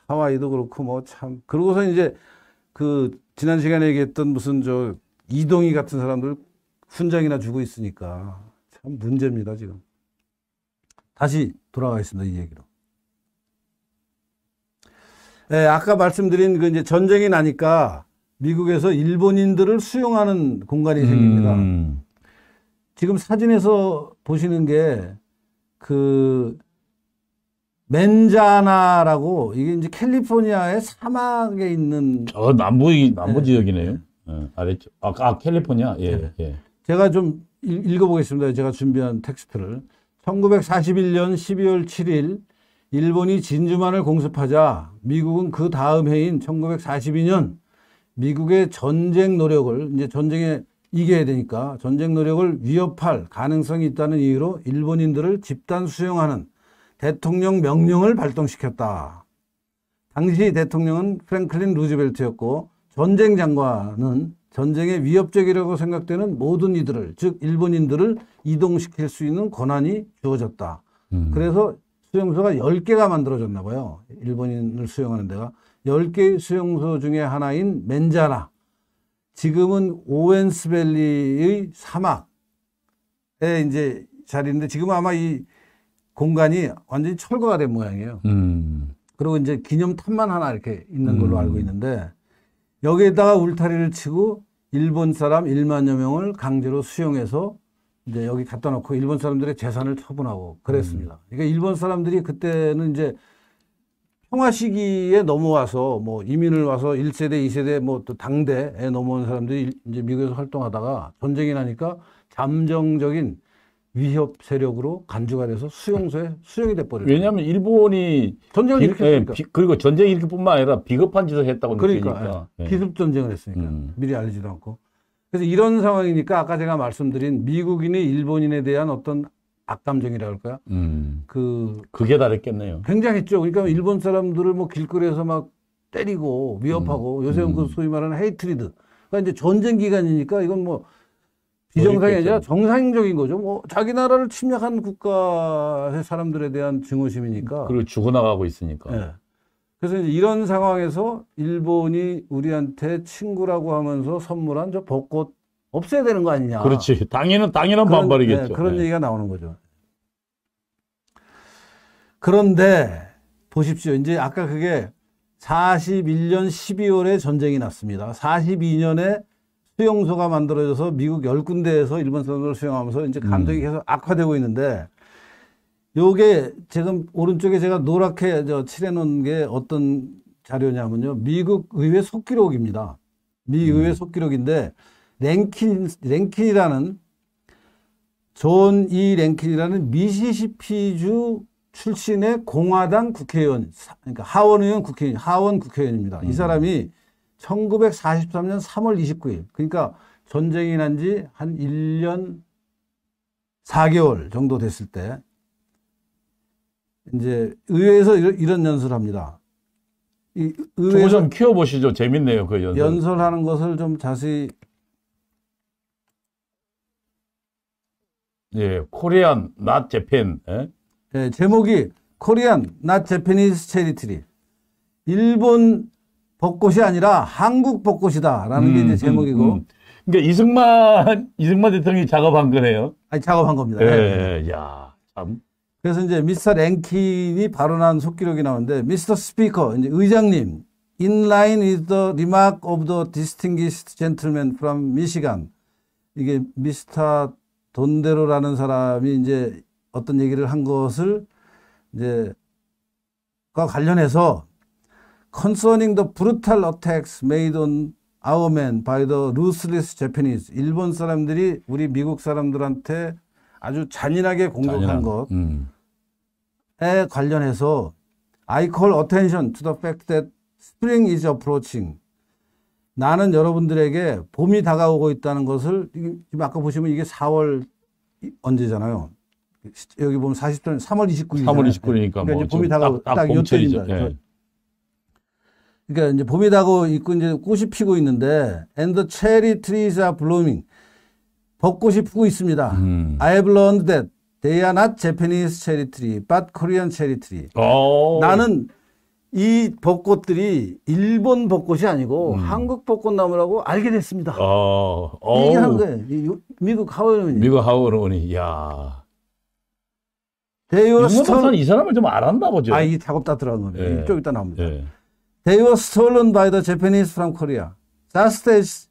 하와이도 그렇고 뭐 참 그러고서 이제 그 지난 시간에 얘기했던 무슨 저 이동희 같은 사람들 훈장이나 주고 있으니까 참 문제입니다 지금. 다시 돌아가겠습니다 이 얘기로. 아까 말씀드린 그 이제 전쟁이 나니까 미국에서 일본인들을 수용하는 공간이 생깁니다. 지금 사진에서 보시는 게 그 멘자나라고 이게 이제 캘리포니아의 사막에 있는 저 남부 지역이네요. 아래쪽. 캘리포니아. 예, 예. 제가 좀 읽어보겠습니다. 제가 준비한 텍스트를. 1941년 12월 7일 일본이 진주만을 공습하자 미국은 그 다음 해인 1942년 미국의 전쟁 노력을 이제 전쟁에 이겨야 되니까 전쟁 노력을 위협할 가능성이 있다는 이유로 일본인들을 집단 수용하는 대통령 명령을 발동시켰다. 당시 대통령은 프랭클린 루즈벨트였고 전쟁 장관은 전쟁에 위협적이라고 생각되는 모든 이들을 즉 일본인들을 이동시킬 수 있는 권한이 주어졌다. 그래서 수용소가 10개가 만들어졌나 봐요. 일본인을 수용하는 데가. 10개 수용소 중에 하나인 멘자나. 지금은 오웬스밸리의 사막에 이제 자리인데 지금 아마 이 공간이 완전히 철거가 된 모양이에요. 그리고 이제 기념탑만 하나 이렇게 있는 걸로 알고 있는데 여기에다가 울타리를 치고 일본 사람 1만여 명을 강제로 수용해서 이제 여기 갖다 놓고 일본 사람들의 재산을 처분하고 그랬습니다. 그러니까 일본 사람들이 그때는 이제 평화 시기에 넘어와서 뭐 이민을 와서 1세대, 2세대 뭐 또 당대에 넘어온 사람들이 이제 미국에서 활동하다가 전쟁이 나니까 잠정적인 위협 세력으로 간주가 돼서 수용소에 수용이 돼버려요. 왜냐하면 일본이 전쟁을 일으켰으니까. 그리고 전쟁 일으킬뿐만 아니라 비겁한 짓을 했다고 그러니까 느끼니까. 예. 기습 전쟁을 했으니까 미리 알리지도 않고. 그래서 이런 상황이니까 아까 제가 말씀드린 미국인이 일본인에 대한 어떤 악감정이라 할까요? 그게 다랬겠네요. 굉장했죠. 그러니까 일본 사람들을 뭐 길거리에서 막 때리고 위협하고 요새는 그 소위 말하는 헤이트리드. 그러니까 이제 전쟁 기간이니까 이건 뭐 비정상이 아니라 정상적인 거죠. 뭐 자기 나라를 침략한 국가의 사람들에 대한 증오심이니까. 그리고 죽어나가고 있으니까. 네. 그래서 이제 이런 상황에서 일본이 우리한테 친구라고 하면서 선물한 저 벚꽃 없애야 되는 거 아니냐. 그렇지. 당연한 반발이겠죠. 네, 그런 얘기가 나오는 거죠. 그런데 보십시오. 이제 아까 그게 41년 12월에 전쟁이 났습니다. 42년에 수용소가 만들어져서 미국 10군데에서 일본 사람들을 수용하면서 이제 감정이 계속 악화되고 있는데 요게 지금 오른쪽에 제가 노랗게 칠해 놓은 게 어떤 자료냐면요. 미국 의회 속기록입니다. 미 의회 속기록인데 랭킨이라는 존 E. 랭킨이라는 미시시피주 출신의 공화당 국회의원, 그러니까 하원 국회의원입니다. 이 사람이 1943년 3월 29일, 그러니까 전쟁이 난 지 한 1년 4개월 정도 됐을 때, 이제 의회에서 이런 연설을 합니다. 이 저거 좀 키워보시죠. 재밌네요. 그 연설하는 것을 좀 자세히. 예, 코리안, not Japan. 예? 예, 제목이 코리안, not Japanese Territory. 일본 벚꽃이 아니라 한국 벚꽃이다라는 게 이제 제목이고. 그러니까 이승만 대통령이 작업한 거네요. 아니, 작업한 겁니다. 예, 야, 참. 그래서 이제 미스터 랭킨이 발언한 속기록이 나오는데, 미스터 스피커, 이제 의장님, in line with the remark of the distinguished gentleman from Michigan. 이게 미스터 돈데로라는 사람이 이제 어떤 얘기를 한 것을 이제 과 관련해서 concerning the brutal attacks made on our men by the ruthless Japanese. 일본 사람들이 우리 미국 사람들한테 아주 잔인하게 공격한 것에 관련해서 I call attention to the fact that spring is approaching. 나는 여러분들에게 봄이 다가오고 있다는 것을, 지금 아까 보시면 이게 4월 언제잖아요. 여기 보면 40년 3월 29일. 3월 29일이니까 그러니까 이제 봄이 다가오고 딱 봄철이죠. 요때입니다. 예. 그러니까 이제 봄이 다가오고 있고 이제 꽃이 피고 있는데, and the cherry trees are blooming. 벚꽃이 피고 있습니다. I have learned that they are not Japanese cherry tree, but Korean cherry tree. 나는 이 벚꽃들이 일본 벚꽃이 아니고 한국 벚꽃나무라고 알게 됐습니다. 얘기한 거예요. 미국 하원의원이. 미국 하원의원이, 야. 대요 박사는 이 사람을 좀 알았나 보죠. 이 작업 다 들어간 겁니다. 예. 이쪽 이따 나옵니다. 예. They were stolen by the Japanese from Korea. Just as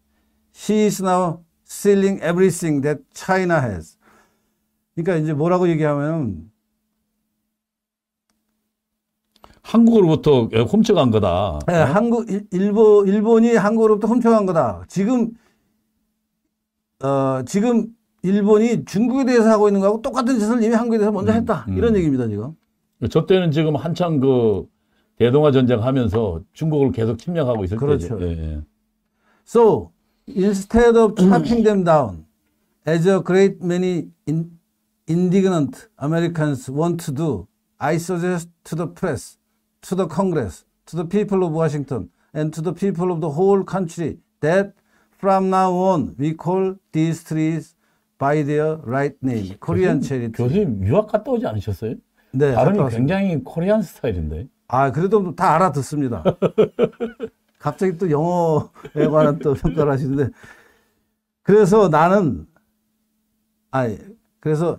she is now stealing everything that China has. 그러니까 이제 뭐라고 얘기하면 한국으로부터 훔쳐간 거다. 네, 일본이 한국으로부터 훔쳐간 거다. 지금 일본이 중국에 대해서 하고 있는 거하고 똑같은 짓을 이미 한국에 대해서 먼저 했다. 이런 얘기입니다, 지금. 저 때는 지금 한창 그 대동아 전쟁 하면서 중국을 계속 침략하고 있을 그렇죠. 때죠. 예. So, instead of chopping them down, as a great many indignant Americans want to do, I suggest to the press, to the Congress, to the people of Washington, and to the people of the whole country that from now on we call these trees by their right name, Korean cherry tree. 교수님 유학 갔다 오지 않으셨어요? 네, 발음이 갔다 왔습니다. 굉장히 코리안 스타일인데. 아, 그래도 다 알아듣습니다. 갑자기 또 영어에 관한 또 평가를 하시는데, 그래서 나는, 그래서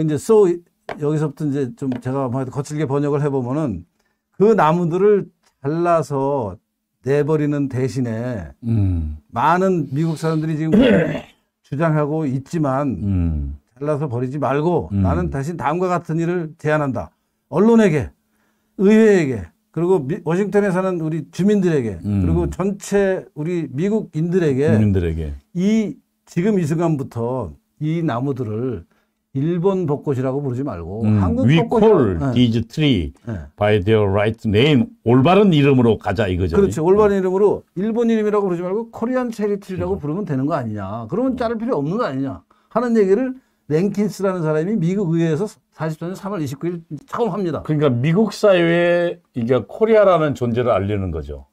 이제 여기서부터 이제 좀 제가 거칠게 번역을 해보면은 그 나무들을 잘라서 내버리는 대신에 많은 미국 사람들이 지금 주장하고 있지만 잘라서 버리지 말고 나는 대신 다음과 같은 일을 제안한다. 언론에게, 의회에게, 그리고 워싱턴에 사는 우리 주민들에게, 그리고 전체 우리 미국인들에게 지금 이 순간부터 이 나무들을 일본 벚꽃이라고 부르지 말고 한국 We 벚꽃이라고. call these tree by their right name. 올바른 이름으로 가자 이거죠. 그렇죠. 올바른 이름으로 일본 이름이라고 부르지 말고 코리안 체리트리라고 부르면 되는 거 아니냐. 그러면 자를 필요 없는 거 아니냐 하는 얘기를 랭킨스라는 사람이 미국 의회에서 44년 3월 29일 처음 합니다. 그러니까 미국 사회에 이게 코리아라는 존재를 알리는 거죠.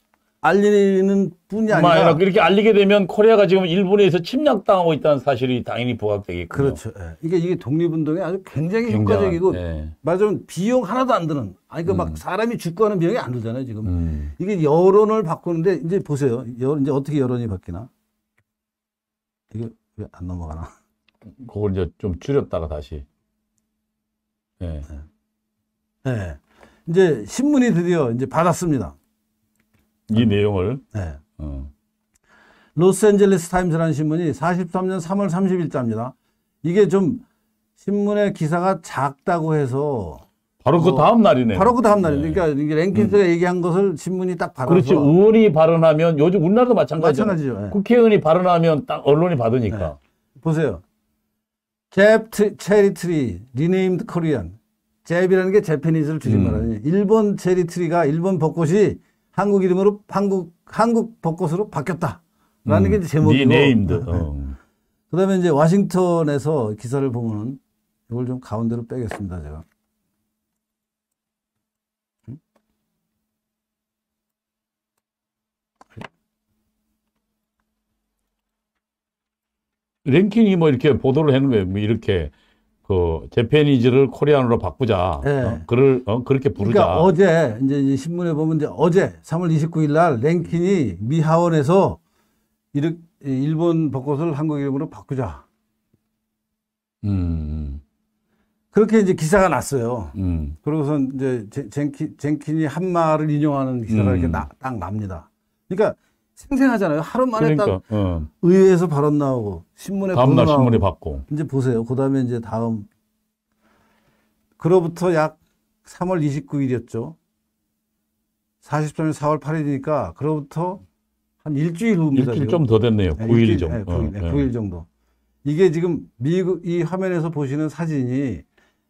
알리는 뿐이 아니라 이렇게 알리게 되면 코리아가 지금 일본에 의해서 침략당하고 있다는 사실이 당연히 부각되겠군요. 그렇죠. 예. 이게 독립운동에 아주 굉장히 효과적이고 말하자면 비용 하나도 안 드는. 그러니까 막 사람이 죽고 하는 비용이 안 들잖아요, 지금. 이게 여론을 바꾸는데 이제 보세요. 이제 어떻게 여론이 바뀌나? 이게 왜 안 넘어가나? 그걸 이제 좀 줄였다가 다시. 네. 네. 이제 신문이 드디어 이제 받았습니다. 이 내용을. 네. 로스앤젤레스 타임스라는 신문이 43년 3월 30일자입니다. 이게 좀 신문의 기사가 작다고 해서 바로 그 다음 날이네. 바로 그 다음 날이네. 그러니까 이게 랭킨스가 얘기한 것을 신문이 딱 받아서. 그렇지. 의원이 발언하면 요즘 우리나라도 마찬가지죠. 네. 국회의원이 발언하면 딱 언론이 받으니까. 네. 보세요. 잽 체리 트리 리네임드 코리안. 잽이라는 게 재패니즈를 줄임말하니 일본 체리 트리가 일본 벚꽃이 한국 이름으로 한국 벚꽃으로 바뀌었다라는 게 이제 제목이고. 리네임드. 그다음에 이제 워싱턴에서 기사를 보면은 이걸 좀 가운데로 빼겠습니다, 제가. 랭킨이 뭐 이렇게 보도를 하는 거예요. 뭐 이렇게 그 재패니즈를 코리안으로 바꾸자. 네. 그렇게 부르자. 그러니까 어제 이제 신문에 보면 이제 어제 3월 29일 날 랭킨이 미 하원에서 일본 벚꽃을 한국 이름으로 바꾸자. 그렇게 이제 기사가 났어요. 그러고선 이제 젠킨이 한 말을 인용하는 기사가 이렇게 딱 납니다. 그러니까 생생하잖아요. 하루 만에 딱 의회에서 발언 나오고 신문에 다음날 나오고. 신문에 받고. 이제 보세요. 그다음에 이제 그로부터 약 3월 29일이었죠. 43년 4월 8일이니까 그로부터 한 일주일 후입니다. 일주일 좀 더 됐네요. 9일 정도. 9일 정도. 이게 지금 이 화면에서 보시는 사진이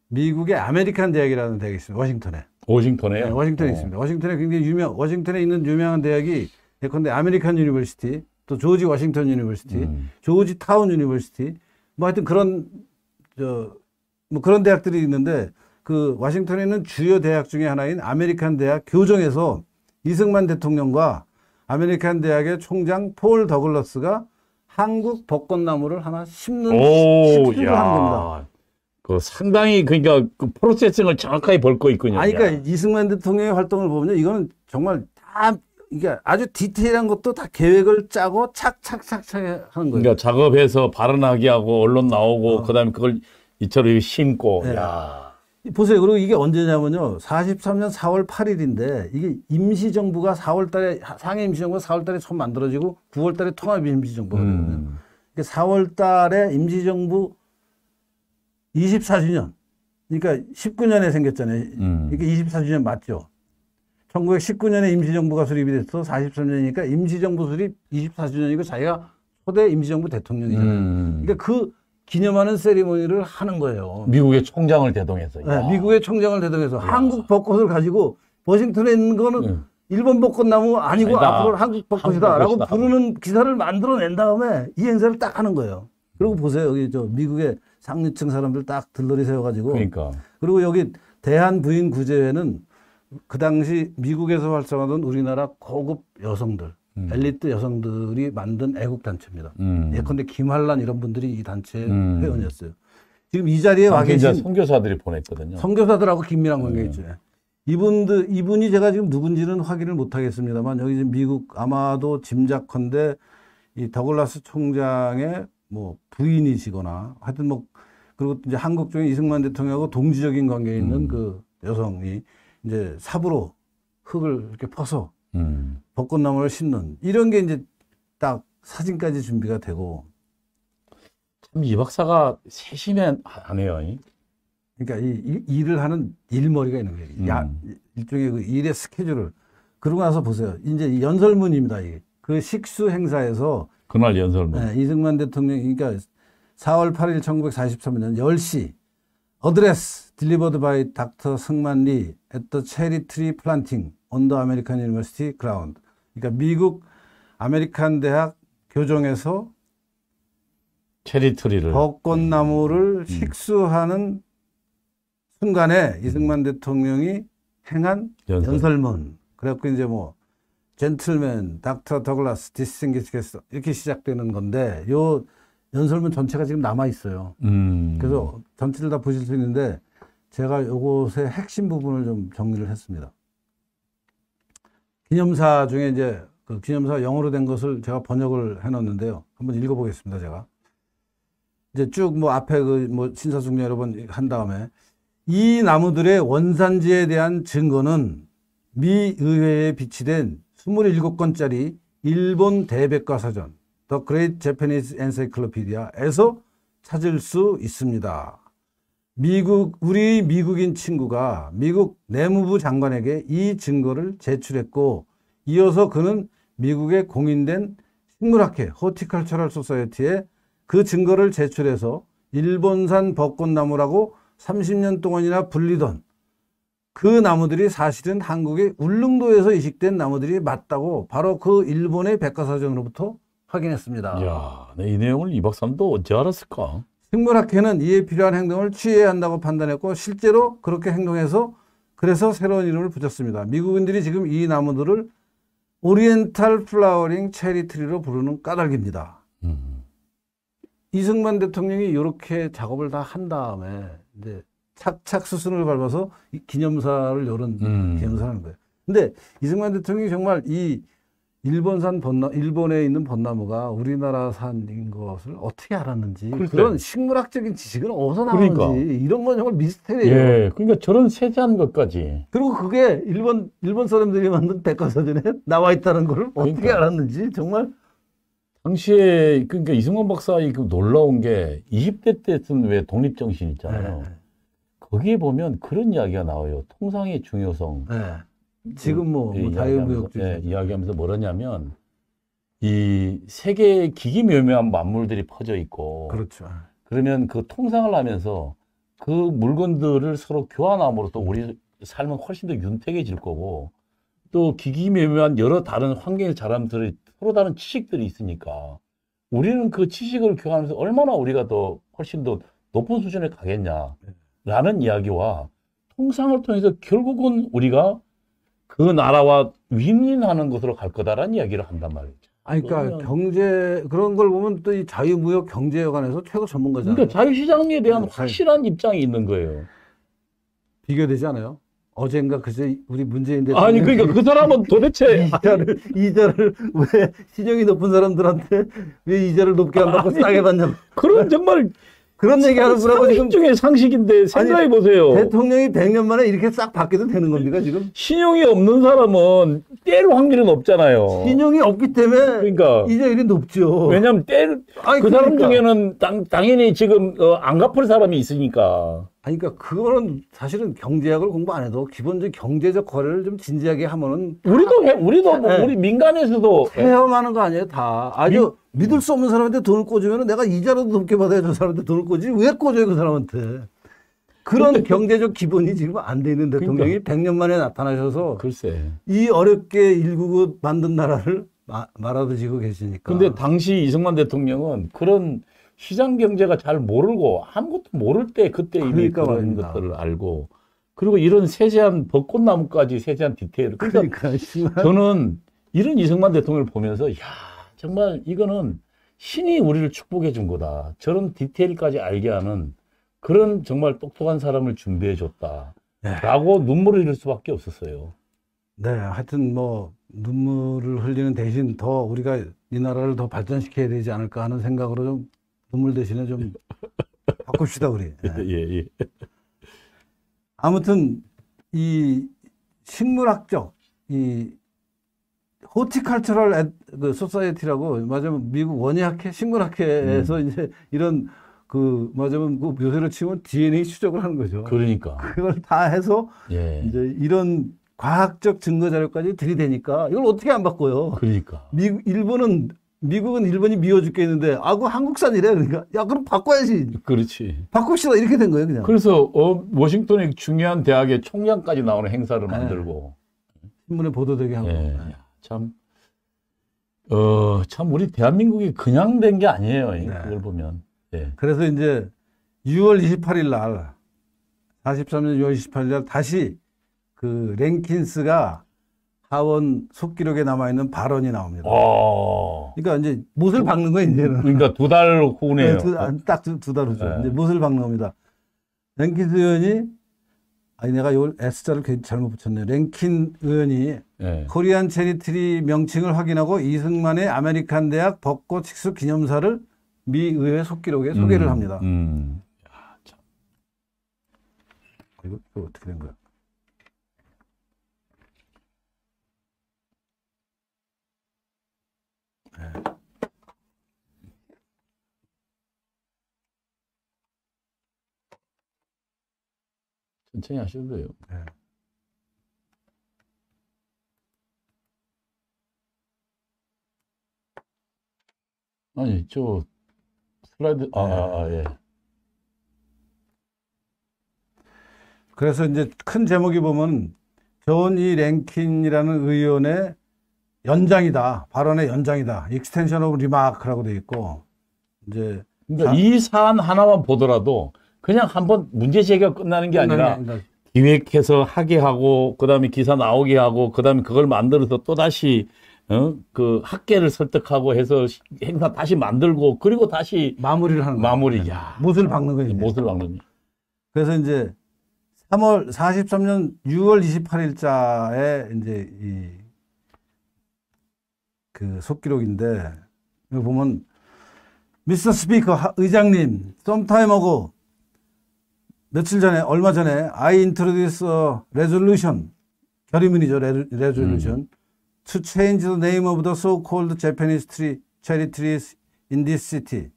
미국의 아메리칸 대학이라는 대학이 있습니다. 워싱턴에. 워싱턴에? 네, 워싱턴에 있습니다. 워싱턴에 굉장히 워싱턴에 있는 유명한 대학이 예컨대 아메리칸 유니버시티, 또 조지 워싱턴 유니버시티, 조지 타운 유니버시티, 뭐 하여튼 그런 그런 대학들이 있는데 그 워싱턴에 있는 주요 대학 중에 하나인 아메리칸 대학 교정에서 이승만 대통령과 아메리칸 대학의 총장 폴 더글러스가 한국 벚꽃나무를 하나 심는 시술을 하는 겁니다. 그 상당히 그러니까 그 프로세싱을 정확하게 벌고 있군요. 그러니까 이승만 대통령의 활동을 보면요, 이거는 정말 다 이게 아주 디테일한 것도 다 계획을 짜고 착착착착 하는 거예요. 그러니까 작업해서 발언하게 하고 언론 나오고 그다음에 그걸 이처럼 심고. 네. 야. 보세요. 그리고 이게 언제냐면요. 43년 4월 8일인데 이게 임시정부가 4월 달에 상해 임시정부가 4월 달에 처음 만들어지고 9월 달에 통합 임시정부가 되거든요. 4월 달에 임시정부 24주년. 그러니까 19년에 생겼잖아요. 그러니까 24주년 맞죠? 1919년에 임시정부가 수립이 됐어. 43년이니까 임시정부 수립 24주년이고 자기가 초대 임시정부 대통령이잖아요. 그러니까 그 기념하는 세리머니를 하는 거예요. 미국의 총장을 대동해서. 네, 미국의 총장을 대동해서 한국 벚꽃을 가지고 워싱턴에 있는 거는 일본 벚꽃나무 아니고 아니다. 앞으로 한국 벚꽃이다라고 부르는 기사를 만들어낸 다음에 이 행사를 딱 하는 거예요. 그리고 보세요. 여기 저 미국의 상류층 사람들 딱 들러리 세워가지고. 그러니까. 그리고 여기 대한부인구제회는 그 당시 미국에서 활성화된 우리나라 고급 여성들, 엘리트 여성들이 만든 애국단체입니다. 예컨대 김한란 이런 분들이 이 단체 회원이었어요. 지금 이 자리에 와 계신 선교사들이 보냈거든요. 선교사들하고 긴밀한 관계 있죠. 이분이 제가 지금 누군지는 확인을 못 하겠습니다만 여기 지금 미국 아마도 짐작컨대 이 더글라스 총장의 뭐 부인이시거나 하여튼 뭐 그리고 이제 한국 쪽에 이승만 대통령하고 동지적인 관계에 있는 그 여성이 이제 삽으로 흙을 이렇게 퍼서 벚꽃나무를 심는 이런 게 이제 딱 사진까지 준비가 되고. 참 이 박사가 세심하네요. 그러니까 이 일을 하는 일머리가 있는 거예요. 일종의 그 일의 스케줄을. 그러고 나서 보세요. 이제 이 연설문입니다. 이게. 그 식수 행사에서 그날 연설문. 네, 이승만 대통령이 그러니까 4월 8일 1943년 10시 어드레스 delivered by Dr. 승만 리 at the cherry tree planting on the American University ground. 그러니까 미국 아메리칸 대학 교정에서 체리트리를 벚꽃나무를 식수하는 순간에 이승만 대통령이 행한 연설문. 그래갖고 이제 뭐 젠틀맨, 닥터 더글라스, 디스tinguished guest 이렇게 시작되는 건데 요 연설문 전체가 지금 남아 있어요. 그래서 전체를 다 보실 수 있는데 제가 요것의 핵심 부분을 좀 정리를 했습니다. 기념사 중에 이제 그 기념사 영어로 된 것을 제가 번역을 해놨는데요. 한번 읽어보겠습니다. 제가 이제 쭉 뭐 앞에 그 뭐 신사숙녀 여러 번 한 다음에 이 나무들의 원산지에 대한 증거는 미 의회에 비치된 27권짜리 일본 대백과사전 The Great Japanese Encyclopedia에서 찾을 수 있습니다. 우리 미국인 친구가 미국 내무부 장관에게 이 증거를 제출했고 이어서 그는 미국에 공인된 식물학회 Horticultural Society에 그 증거를 제출해서 일본산 벚꽃나무라고 30년 동안이나 불리던 그 나무들이 사실은 한국의 울릉도에서 이식된 나무들이 맞다고 바로 그 일본의 백과사전으로부터 확인했습니다. 이야, 이 내용을 이 박사님도 언제 알았을까? 식물학회는 이에 필요한 행동을 취해야 한다고 판단했고 실제로 그렇게 행동해서 그래서 새로운 이름을 붙였습니다. 미국인들이 지금 이 나무들을 오리엔탈 플라워링 체리트리로 부르는 까닭입니다. 이승만 대통령이 이렇게 작업을 다 한 다음에 이제 착착 수순을 밟아서 이 기념사를 이런 기념사를 하는 거예요. 근데 이승만 대통령이 정말 이 일본에 있는 벚나무가 우리나라산인 것을 어떻게 알았는지 그런 식물학적인 지식은 어디서 나오는지 그러니까. 이런 건 정말 미스테리예요. 예, 그러니까 저런 세세한 것까지. 그리고 그게 일본 사람들이 만든 백과사전에 나와 있다는 걸 어떻게 그러니까. 알았는지 정말. 당시에 그러니까 이승만 박사의 그 놀라운 게 20대 때 쓴 왜 독립정신 있잖아요. 네. 거기에 보면 그런 이야기가 나와요. 통상의 중요성. 네. 지금 뭐 자유무역주의 이야기하면서 뭐라냐면 이 세계에 기기묘묘한 만물들이 퍼져 있고 그렇죠. 그러면 그 통상을 하면서 그 물건들을 서로 교환함으로 또 우리 삶은 훨씬 더 윤택해질 거고 또 기기묘묘한 여러 다른 환경에 자람들이 서로 다른 지식들이 있으니까 우리는 그 지식을 교환하면서 얼마나 우리가 더 훨씬 더 높은 수준에 가겠냐라는 이야기와 통상을 통해서 결국은 우리가 그 나라와 윈윈하는 것으로 갈 거다라는 이야기를 한단 말이죠. 아니, 그러니까 경제 그런 걸 보면 또 이 자유무역 경제에 관해서 최고 전문가잖아요. 그러니까 자유시장에 대한 확실한 입장이 있는 거예요. 비교되지 않아요? 어젠가 그제 우리 문재인 대통령 아니 그러니까 그 사람은 도대체 이자를 왜 시정이 높은 사람들한테 왜 이자를 높게 안 받고 싸게 받냐고. 그런 정말 그런 얘기하는 분하고 지금 상식 중에 상식인데 생각해 보세요. 대통령이 100년 만에 이렇게 싹 바뀌어도 되는 겁니까 지금? 신용이 없는 사람은 뗄 확률은 없잖아요. 신용이 없기 때문에 그러니까 이자율이 높죠. 왜냐하면 그 사람 중에는 당연히 지금 안 갚을 사람이 있으니까. 아니, 그러니까 그거는 사실은 경제학을 공부 안 해도 기본적인 경제적 거래를 좀 진지하게 하면은 우리도 뭐 네. 우리 민간에서도 체험하는 거 아니에요, 다. 아주 믿을 수 없는 사람한테 돈을 꽂으면 내가 이자라도 높게 받아야 저 사람한테 돈을 꽂지. 왜 꽂아요, 그 사람한테? 그런 경제적 기본이 지금 안 돼 있는 대통령이 100년 만에 나타나셔서 글쎄. 이 어렵게 일구고 만든 나라를 말아드시고 계시니까. 근데 당시 이승만 대통령은 그런 시장 경제가 잘 모르고 아무것도 모를 때 그때 이미 그러니까 그런 말입니다. 것들을 알고 그리고 이런 세세한 벚꽃나무까지 세세한 디테일. 그러니까 저는 이런 이승만 대통령을 보면서 야 정말 이거는 신이 우리를 축복해 준 거다. 저런 디테일까지 알게 하는 그런 정말 똑똑한 사람을 준비해 줬다라고 눈물을 흘릴 수밖에 없었어요. 네, 하여튼 뭐 눈물을 흘리는 대신 더 우리가 이 나라를 더 발전시켜야 되지 않을까 하는 생각으로 좀 눈물 대신에 좀 바꿉시다 우리. 네. 예, 예. 아무튼 이 식물학적 이 호티컬처럴 그 소사이어티라고 맞으면 미국 원예학회 식물학회에서 이제 이런 그 맞으면 그 묘세를 치면 DNA 추적을 하는 거죠. 그러니까 그걸 다 해서 예. 이제 이런 과학적 증거 자료까지 들이대니까 이걸 어떻게 안 바꿔요? 그러니까 미국은 일본이 미워 죽겠는데 그 한국산이래. 그러니까 야 그럼 바꿔야지. 그렇지. 바꿉시다 이렇게 된 거예요 그냥. 그래서 워싱턴의 중요한 대학의 총장까지 나오는 행사를 만들고 신문에 보도되게 하고. 예. 참 우리 대한민국이 그냥 된 게 아니에요. 그걸 보면. 예. 그래서 이제 6월 28일 날 43년 6월 28일 날 다시 그 랭킨스가 하원 속기록에 남아있는 발언이 나옵니다. 그러니까 이제 못을 박는 거예요, 이제는. 그러니까 2달 후네요. 딱 두 달 후죠. 네. 이제 못을 박는 겁니다. 랭킨 의원이, 내가 이걸 S자를 잘못 붙였네요. 랭킨 의원이 네. 코리안 체리트리 명칭을 확인하고 이승만의 아메리칸 대학 벚꽃 식수 기념사를 미 의회 속기록에 소개를 합니다. 야, 참. 이거 어떻게 된 거야? 네. 천천히 하셔도 돼요. 네. 아니, 저 슬라이드, 예. 그래서 이제 큰 제목이 보면 존 이 랭킨이라는 의원의 연장이다. 발언의 연장이다. 익스텐션 오브 리마크라고 돼 있고 이제 그러니까 이 사안 하나만 보더라도 그냥 한번 문제 제기가 끝나는 게 아니라 기획해서 하게 하고 그다음에 기사 나오게 하고 그다음에 그걸 만들어서 또 다시 그 학계를 설득하고 해서 행사 다시 만들고 그리고 다시 마무리를 하는 거예요. 마무리. 야, 못을 박는 거예요. 못을 박는. 그래서 이제 43년 6월 28일자에 이제 그 속기록인데 여기 보면 미스터 스피커 의장님 sometime ago 며칠 전에 얼마 전에 I introduced a resolution 결의문이죠. resolution to change the name of the so-called Japanese cherry trees in this city.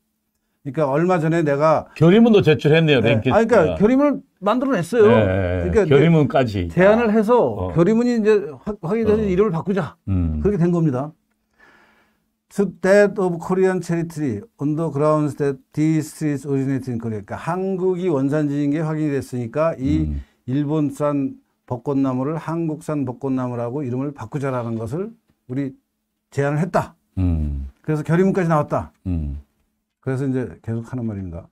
그러니까 얼마 전에 내가 결의문도 제출했네요. 랭킨. 그러니까 결의문을 만들어냈어요. 네, 그러니까 결의문까지 제안을 해서 결의문이 이제 확인돼서 이름을 바꾸자. 그렇게 된 겁니다. To that of Korean cherry tree on the grounds that these trees originated in Korea. 그러니까 한국이 원산지인 게 확인이 됐으니까 이 일본산 벚꽃나무를 한국산 벚꽃나무라고 이름을 바꾸자라는 것을 우리 제안을 했다. 그래서 결의문까지 나왔다. 그래서 이제 계속 하는 말입니다.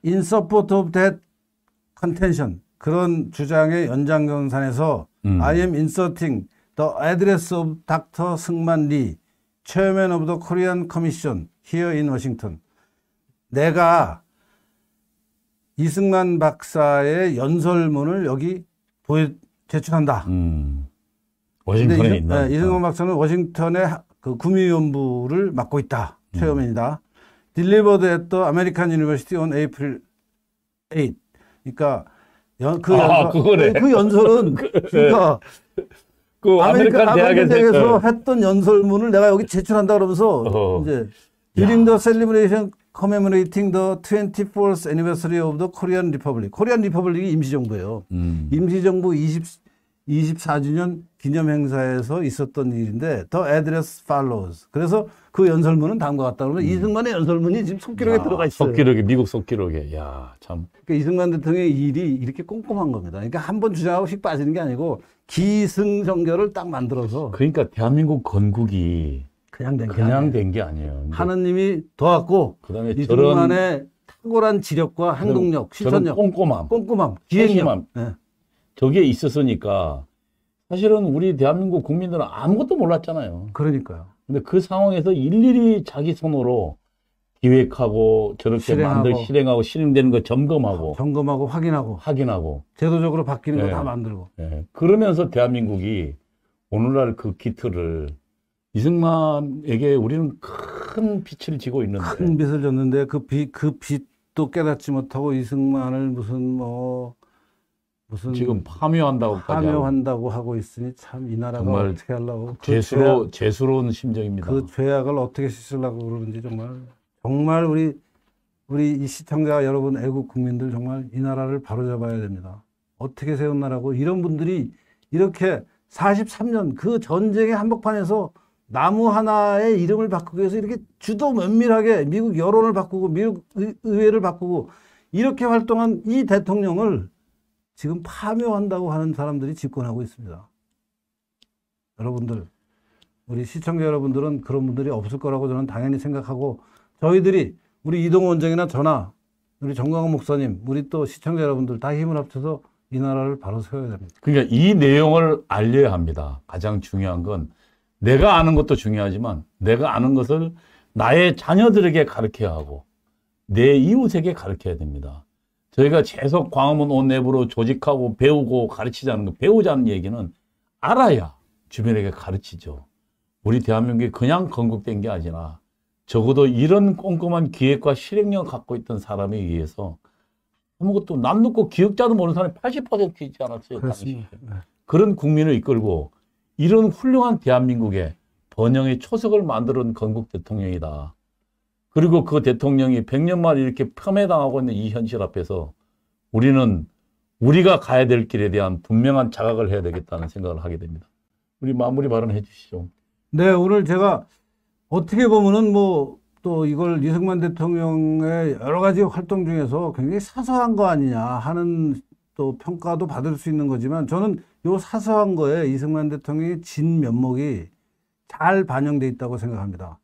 In support of that contention, 그런 주장의 연장선상에서 I am inserting the address of Dr. 승만 리, Chairman of the Korean Commission here in Washington. 내가 이승만 박사의 연설문을 여기 제출한다. 워싱턴에 있는. 이승만 박사는 워싱턴의 그 구미위원부를 맡고 있다. 체어맨이다. delivered at the American University on April 8. 그러니까 그거네. 그 연설은 그러니까 그 아메리칸 대학에서 했던 연설문을 내가 여기 제출한다 그러면서 이제 during the celebration commemorating the 24th anniversary of the Korean Republic. 코리안 리퍼블릭이 임시정부예요. 임시정부 24주년 기념 행사에서 있었던 일인데 the address follows. 그래서 그 연설문은 다음과 같다. 그러면 이승만의 연설문이 지금 속기록에 들어가 있어요. 속기록에, 미국 속기록에. 야, 참. 그러니까 이승만 대통령의 일이 이렇게 꼼꼼한 겁니다. 그러니까 한 번 주장하고 휙 빠지는 게 아니고 기승전결을 딱 만들어서. 그러니까 대한민국 건국이 그냥 된 게 아니에요. 하느님이 도왔고 그다음에 이승만의 탁월한 지력과 행동력, 실천력, 꼼꼼함, 기획력. 네. 저게 있었으니까 사실은 우리 대한민국 국민들은 아무것도 몰랐잖아요. 그러니까요. 근데 그 상황에서 일일이 자기 손으로 기획하고 저렇게 실행하고 실행되는 거 점검하고 확인하고 제도적으로 바뀌는 거 네. 다 만들고. 네. 그러면서 대한민국이 오늘날 그 기틀을 이승만에게 우리는 큰 빚을 지고 있는데 큰 빚을 졌는데 그 빚도 깨닫지 못하고 이승만을 무슨 지금 파묘한다고 하고 있으니 참 이 나라가 정말 어떻게 하려고 죄스러운 심정입니다. 그 죄악을 어떻게 씻으려고 그러는지 정말 우리 이 시청자 여러분, 애국 국민들 정말 이 나라를 바로잡아야 됩니다. 어떻게 세운 나라고 이런 분들이 이렇게 43년 그 전쟁의 한복판에서 나무 하나의 이름을 바꾸기 위해서 이렇게 주도 면밀하게 미국 여론을 바꾸고 미국 의회를 바꾸고 이렇게 활동한 이 대통령을 지금 파묘한다고 하는 사람들이 집권하고 있습니다. 여러분들, 우리 시청자 여러분들은 그런 분들이 없을 거라고 저는 당연히 생각하고 저희들이 우리 이동호 원장이나 저나 우리 정광훈 목사님, 우리 또 시청자 여러분들 다 힘을 합쳐서 이 나라를 바로 세워야 됩니다. 그러니까 이 내용을 알려야 합니다. 가장 중요한 건 내가 아는 것도 중요하지만 내가 아는 것을 나의 자녀들에게 가르쳐야 하고 내 이웃에게 가르쳐야 됩니다. 저희가 계속 광화문 온 내부로 조직하고 배우고 가르치자는 거, 배우자는 얘기는 알아야 주변에게 가르치죠. 우리 대한민국이 그냥 건국된 게 아니라 적어도 이런 꼼꼼한 기획과 실행력을 갖고 있던 사람에 의해서 아무것도 남 놓고 기억자도 모르는 사람이 80%이지 않았어요. 당시. 그런 국민을 이끌고 이런 훌륭한 대한민국에 번영의 초석을 만드는 건국 대통령이다. 그리고 그 대통령이 100년 만에 이렇게 폄훼당하고 있는 이 현실 앞에서 우리는 우리가 가야 될 길에 대한 분명한 자각을 해야 되겠다는 생각을 하게 됩니다. 우리 마무리 발언해 주시죠. 네, 오늘 제가 어떻게 보면은 또 이걸 이승만 대통령의 여러 가지 활동 중에서 굉장히 사소한 거 아니냐 하는 또 평가도 받을 수 있는 거지만 저는 요 사소한 거에 이승만 대통령의 진 면목이 잘 반영돼 있다고 생각합니다.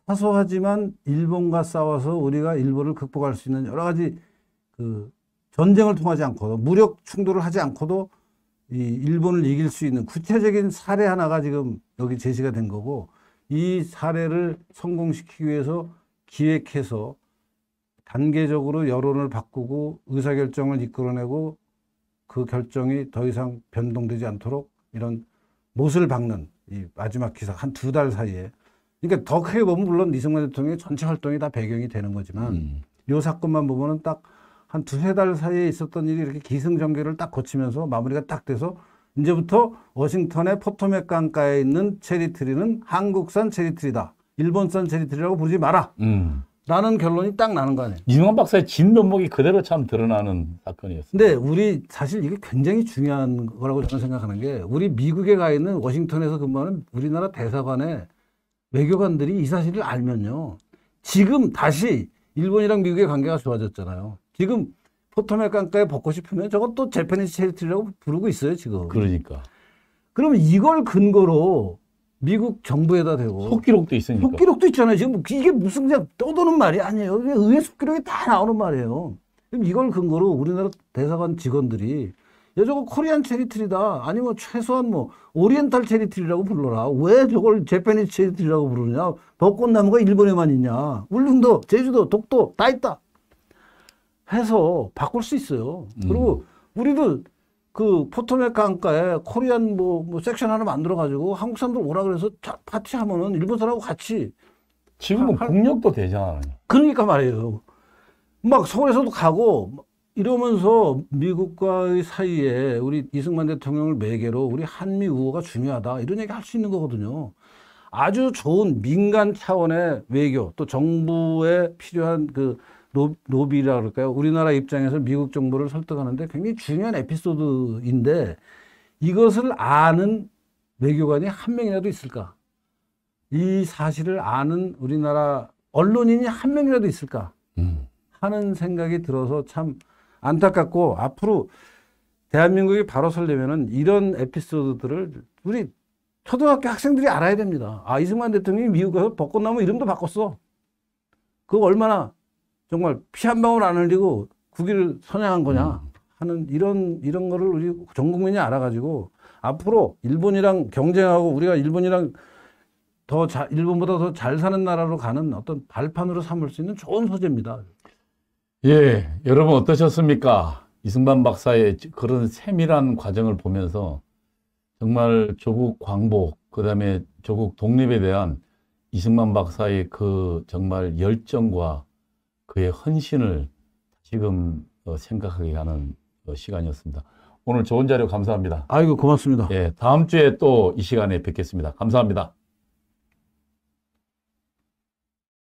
사소하지만 일본과 싸워서 우리가 일본을 극복할 수 있는 여러 가지 그 전쟁을 통하지 않고도 무력 충돌을 하지 않고도 이 일본을 이길 수 있는 구체적인 사례 하나가 지금 여기 제시가 된 거고 이 사례를 성공시키기 위해서 기획해서 단계적으로 여론을 바꾸고 의사결정을 이끌어내고 그 결정이 더 이상 변동되지 않도록 이런 못을 박는 이 마지막 기사 한 2달 사이에 그러니까 더 크게 보면 물론 이승만 대통령의 전체 활동이 다 배경이 되는 거지만 이 사건만 보면은 딱 한 2-3달 사이에 있었던 일이 이렇게 기승전결을 딱 거치면서 마무리가 딱 돼서 이제부터 워싱턴의 포토맥 강가에 있는 체리트리는 한국산 체리트리다. 일본산 체리트리라고 부르지 마라. 라는 결론이 딱 나는 거 아니에요. 이승만 박사의 진 면목이 그대로 참 드러나는 사건이었습니다. 근데 우리 사실 이게 굉장히 중요한 거라고 저는 생각하는 게 우리 미국에 가 있는 워싱턴에서 근무하는 우리나라 대사관의 외교관들이 이 사실을 알면요. 지금 다시 일본이랑 미국의 관계가 좋아졌잖아요. 지금 포토맥 강가에 벚꽃이 피면 저것도 재패니스 체리트리라고 부르고 있어요, 지금. 그러니까. 그러면 이걸 근거로 미국 정부에다 대고. 속기록도 있으니까. 속기록도 있잖아요. 지금 이게 무슨 그냥 떠도는 말이 아니에요. 의회 속기록이 다 나오는 말이에요. 그럼 이걸 근거로 우리나라 대사관 직원들이 야, 저거 코리안 체리트리다. 아니면 최소한 오리엔탈 체리트리라고 불러라. 왜 저걸 재패니스 체리트리라고 부르냐. 벚꽃나무가 일본에만 있냐. 울릉도, 제주도, 독도 다 있다. 해서 바꿀 수 있어요. 그리고 우리도 그 포토맥 강가에 코리안 섹션 하나 만들어가지고 한국 사람들 오라 그래서 파티하면은 일본 사람하고 같이 지금은 국력도 되잖아요. 그러니까 말이에요. 막 서울에서도 가고 이러면서 미국과의 사이에 우리 이승만 대통령을 매개로 우리 한미 우호가 중요하다 이런 얘기 할 수 있는 거거든요. 아주 좋은 민간 차원의 외교 또 정부에 필요한 그 로비라 그럴까요? 우리나라 입장에서 미국 정부를 설득하는데 굉장히 중요한 에피소드인데 이것을 아는 외교관이 한 명이라도 있을까? 이 사실을 아는 우리나라 언론인이 한 명이라도 있을까? 하는 생각이 들어서 참 안타깝고 앞으로 대한민국이 바로 서려면은 이런 에피소드들을 우리 초등학교 학생들이 알아야 됩니다. 아, 이승만 대통령이 미국 가서 벚꽃나무 이름도 바꿨어. 그거 얼마나 정말 피 한 방울 안 흘리고 국위를 선양한 거냐 하는 이런 거를 우리 전 국민이 알아가지고 앞으로 일본이랑 경쟁하고 우리가 일본이랑 일본보다 더 잘 사는 나라로 가는 어떤 발판으로 삼을 수 있는 좋은 소재입니다. 예, 여러분 어떠셨습니까? 이승만 박사의 그런 세밀한 과정을 보면서 정말 조국 광복, 그다음에 조국 독립에 대한 이승만 박사의 그 정말 열정과 그의 헌신을 지금 생각하게 하는 시간이었습니다. 오늘 좋은 자료 감사합니다. 아이고, 고맙습니다. 예, 다음 주에 또 이 시간에 뵙겠습니다. 감사합니다.